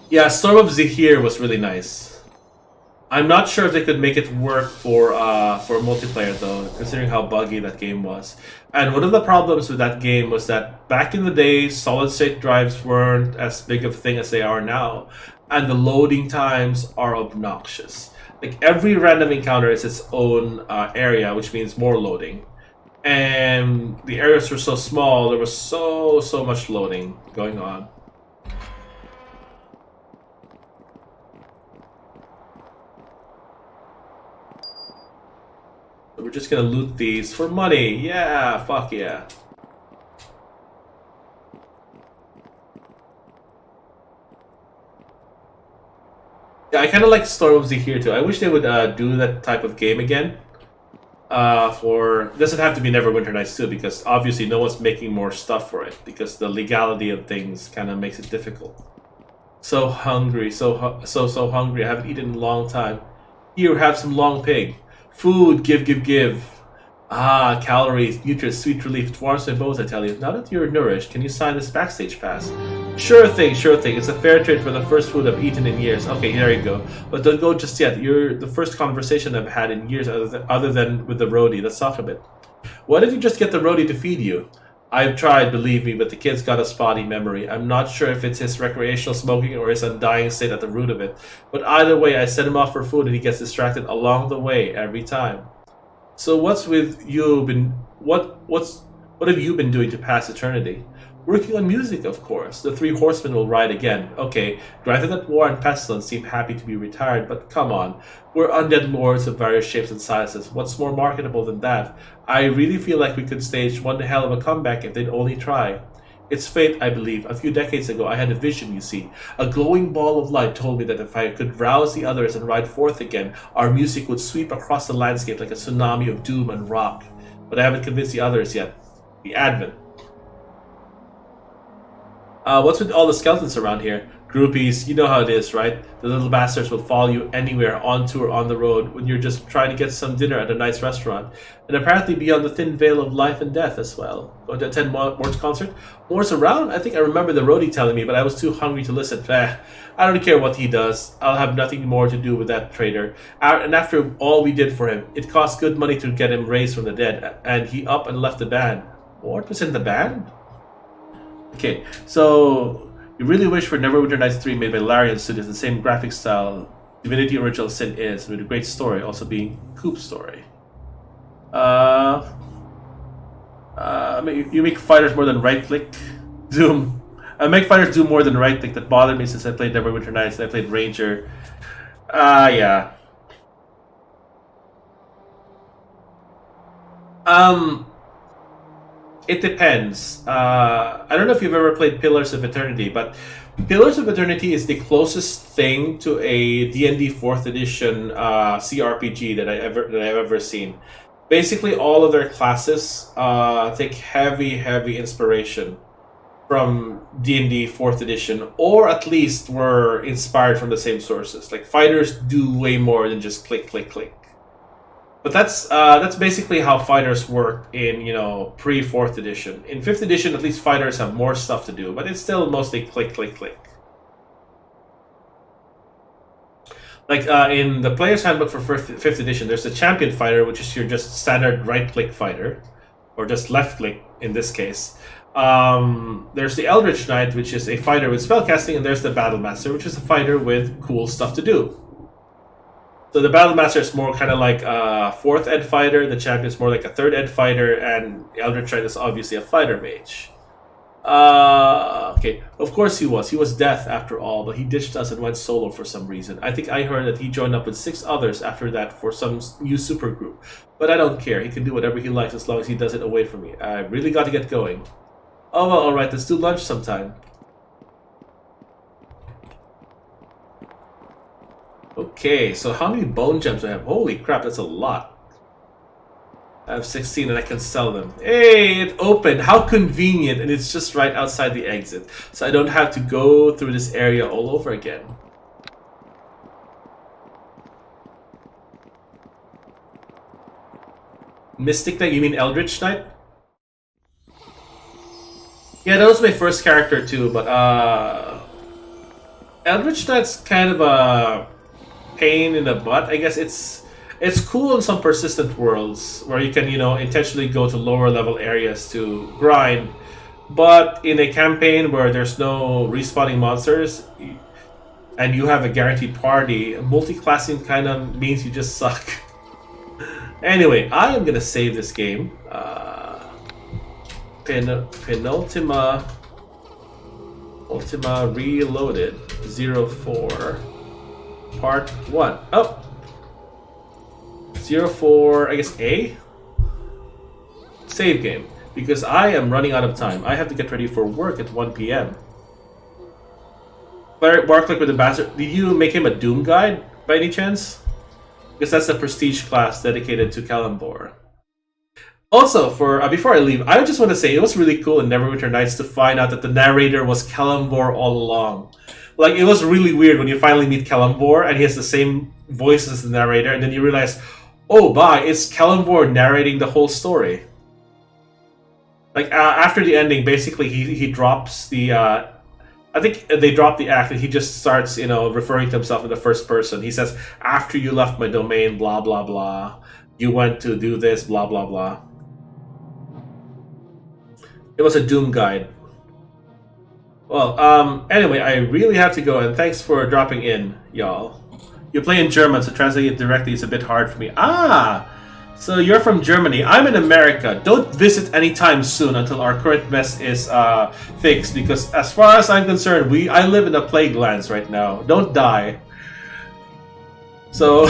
Yeah, Storm of Zahir was really nice. I'm not sure if they could make it work for multiplayer though, considering how buggy that game was. And one of the problems with that game was that back in the day, solid-state drives weren't as big of a thing as they are now, and the loading times are obnoxious. Like every random encounter is its own area, which means more loading. And the areas were so small, there was so much loading going on. We're just gonna loot these for money. Yeah, fuck yeah. Yeah, I kind of like Storm of Zahir too. I wish they would do that type of game again. It doesn't have to be Neverwinter Nights 2, because obviously no one's making more stuff for it, because the legality of things kind of makes it difficult. So hungry, so hungry. I haven't eaten in a long time. Here, have some long pig. Food, give. Ah, calories, nutrients, sweet relief. It warms my bones, I tell you. Now that you're nourished, can you sign this backstage pass? Sure thing. It's a fair trade for the first food I've eaten in years. Okay, there you go. But don't go just yet. You're the first conversation I've had in years other than with the roadie. Let's talk a bit. Why did you just get the roadie to feed you? I've tried, believe me, but the kid's got a spotty memory. I'm not sure if it's his recreational smoking or his undying state at the root of it. But either way, I set him off for food and he gets distracted along the way every time. So what have you been doing to pass eternity? Working on music, of course. The Three Horsemen will ride again. Okay, granted that War and Pestilence seem happy to be retired, but come on. We're undead lords of various shapes and sizes. What's more marketable than that? I really feel like we could stage one hell of a comeback if they'd only try. It's fate, I believe. A few decades ago, I had a vision, you see. A glowing ball of light told me that if I could rouse the others and ride forth again, our music would sweep across the landscape like a tsunami of doom and rock. But I haven't convinced the others yet. The Advent. What's with all the skeletons around here? Groupies, you know how it is, right? The little bastards will follow you anywhere, on tour, on the road, when you're just trying to get some dinner at a nice restaurant. And apparently beyond the thin veil of life and death as well. Going to attend Mort's concert? Mort's around? I think I remember the roadie telling me, but I was too hungry to listen. I don't care what he does. I'll have nothing more to do with that traitor. And after all we did for him, it cost good money to get him raised from the dead, and he up and left the band. Mort was in the band? Okay, so you really wish for Neverwinter Nights 3 made by Larian Studios, the same graphic style Divinity Original Sin is, with a great story, also being Coop's story. You make fighters more than right-click. Make fighters do more than right-click. That bothered me since I played Neverwinter Nights and I played Ranger. Yeah. it depends. I don't know if you've ever played Pillars of Eternity, but Pillars of Eternity is the closest thing to a D&D 4th edition CRPG that I've ever seen. Basically, all of their classes take heavy inspiration from D&D 4th edition, or at least were inspired from the same sources. Like, fighters do way more than just click. But that's basically how fighters work in, you know, pre-4th edition. In 5th edition, at least fighters have more stuff to do, but it's still mostly click. Like in the Player's Handbook for 5th edition, there's the Champion Fighter, which is your just standard right-click fighter, or just left-click in this case. There's the Eldritch Knight, which is a fighter with spellcasting, and there's the Battle Master, which is a fighter with cool stuff to do. So the Battle Master is more kind of like a 4th ed fighter, the Champion is more like a 3rd ed fighter, and Eldritch Knight is obviously a fighter mage. Okay, of course he was death after all, but he ditched us and went solo for some reason. I think I heard that he joined up with 6 others after that for some new supergroup. But I don't care, he can do whatever he likes as long as he does it away from me. I really got to get going. Oh well, alright, let's do lunch sometime. Okay, so how many bone gems do I have? Holy crap, that's a lot. I have 16 and I can sell them. Hey, it opened! How convenient! And it's just right outside the exit. So I don't have to go through this area all over again. Mystic Knight? You mean Eldritch Knight? Yeah, that was my first character too, but Eldritch Knight's kind of a pain in the butt. I guess it's cool in some persistent worlds where you can, you know, intentionally go to lower level areas to grind, but in a campaign where there's no respawning monsters and you have a guaranteed party, multi-classing kind of means you just suck. Anyway, I am gonna save this game. Penultima Reloaded 04 Part 1. Oh! 04, I guess A? Save game. Because I am running out of time. I have to get ready for work at 1 p.m. Barclick with the bastard. Did you make him a Doom guide by any chance? Because that's a prestige class dedicated to Kalambor. Also, for before I leave, I just want to say it was really cool in Neverwinter Nights to find out that the narrator was Kalambor all along. Like, it was really weird when you finally meet Kalambor and he has the same voice as the narrator, and then you realize, oh, it's Kalambor narrating the whole story. Like, after the ending, basically, he drops the... I think they drop the act and he just starts, you know, referring to himself in the first person. He says, after you left my domain, blah, blah, blah. You went to do this, blah, blah, blah. It was a Doom guide. Well, anyway, I really have to go, and thanks for dropping in, y'all. You play in German, so translating it directly is a bit hard for me. Ah! So you're from Germany. I'm in America. Don't visit anytime soon until our current mess is fixed, because as far as I'm concerned, I live in the plague lands right now. Don't die. So,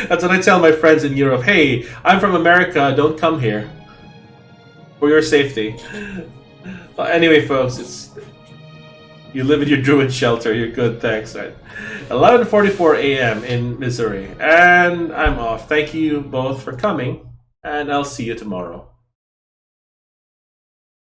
that's what I tell my friends in Europe. Hey, I'm from America, don't come here. For your safety. Anyway, folks, you live in your druid shelter. You're good, thanks. Right. 11:44 a.m. in Missouri, and I'm off. Thank you both for coming, and I'll see you tomorrow.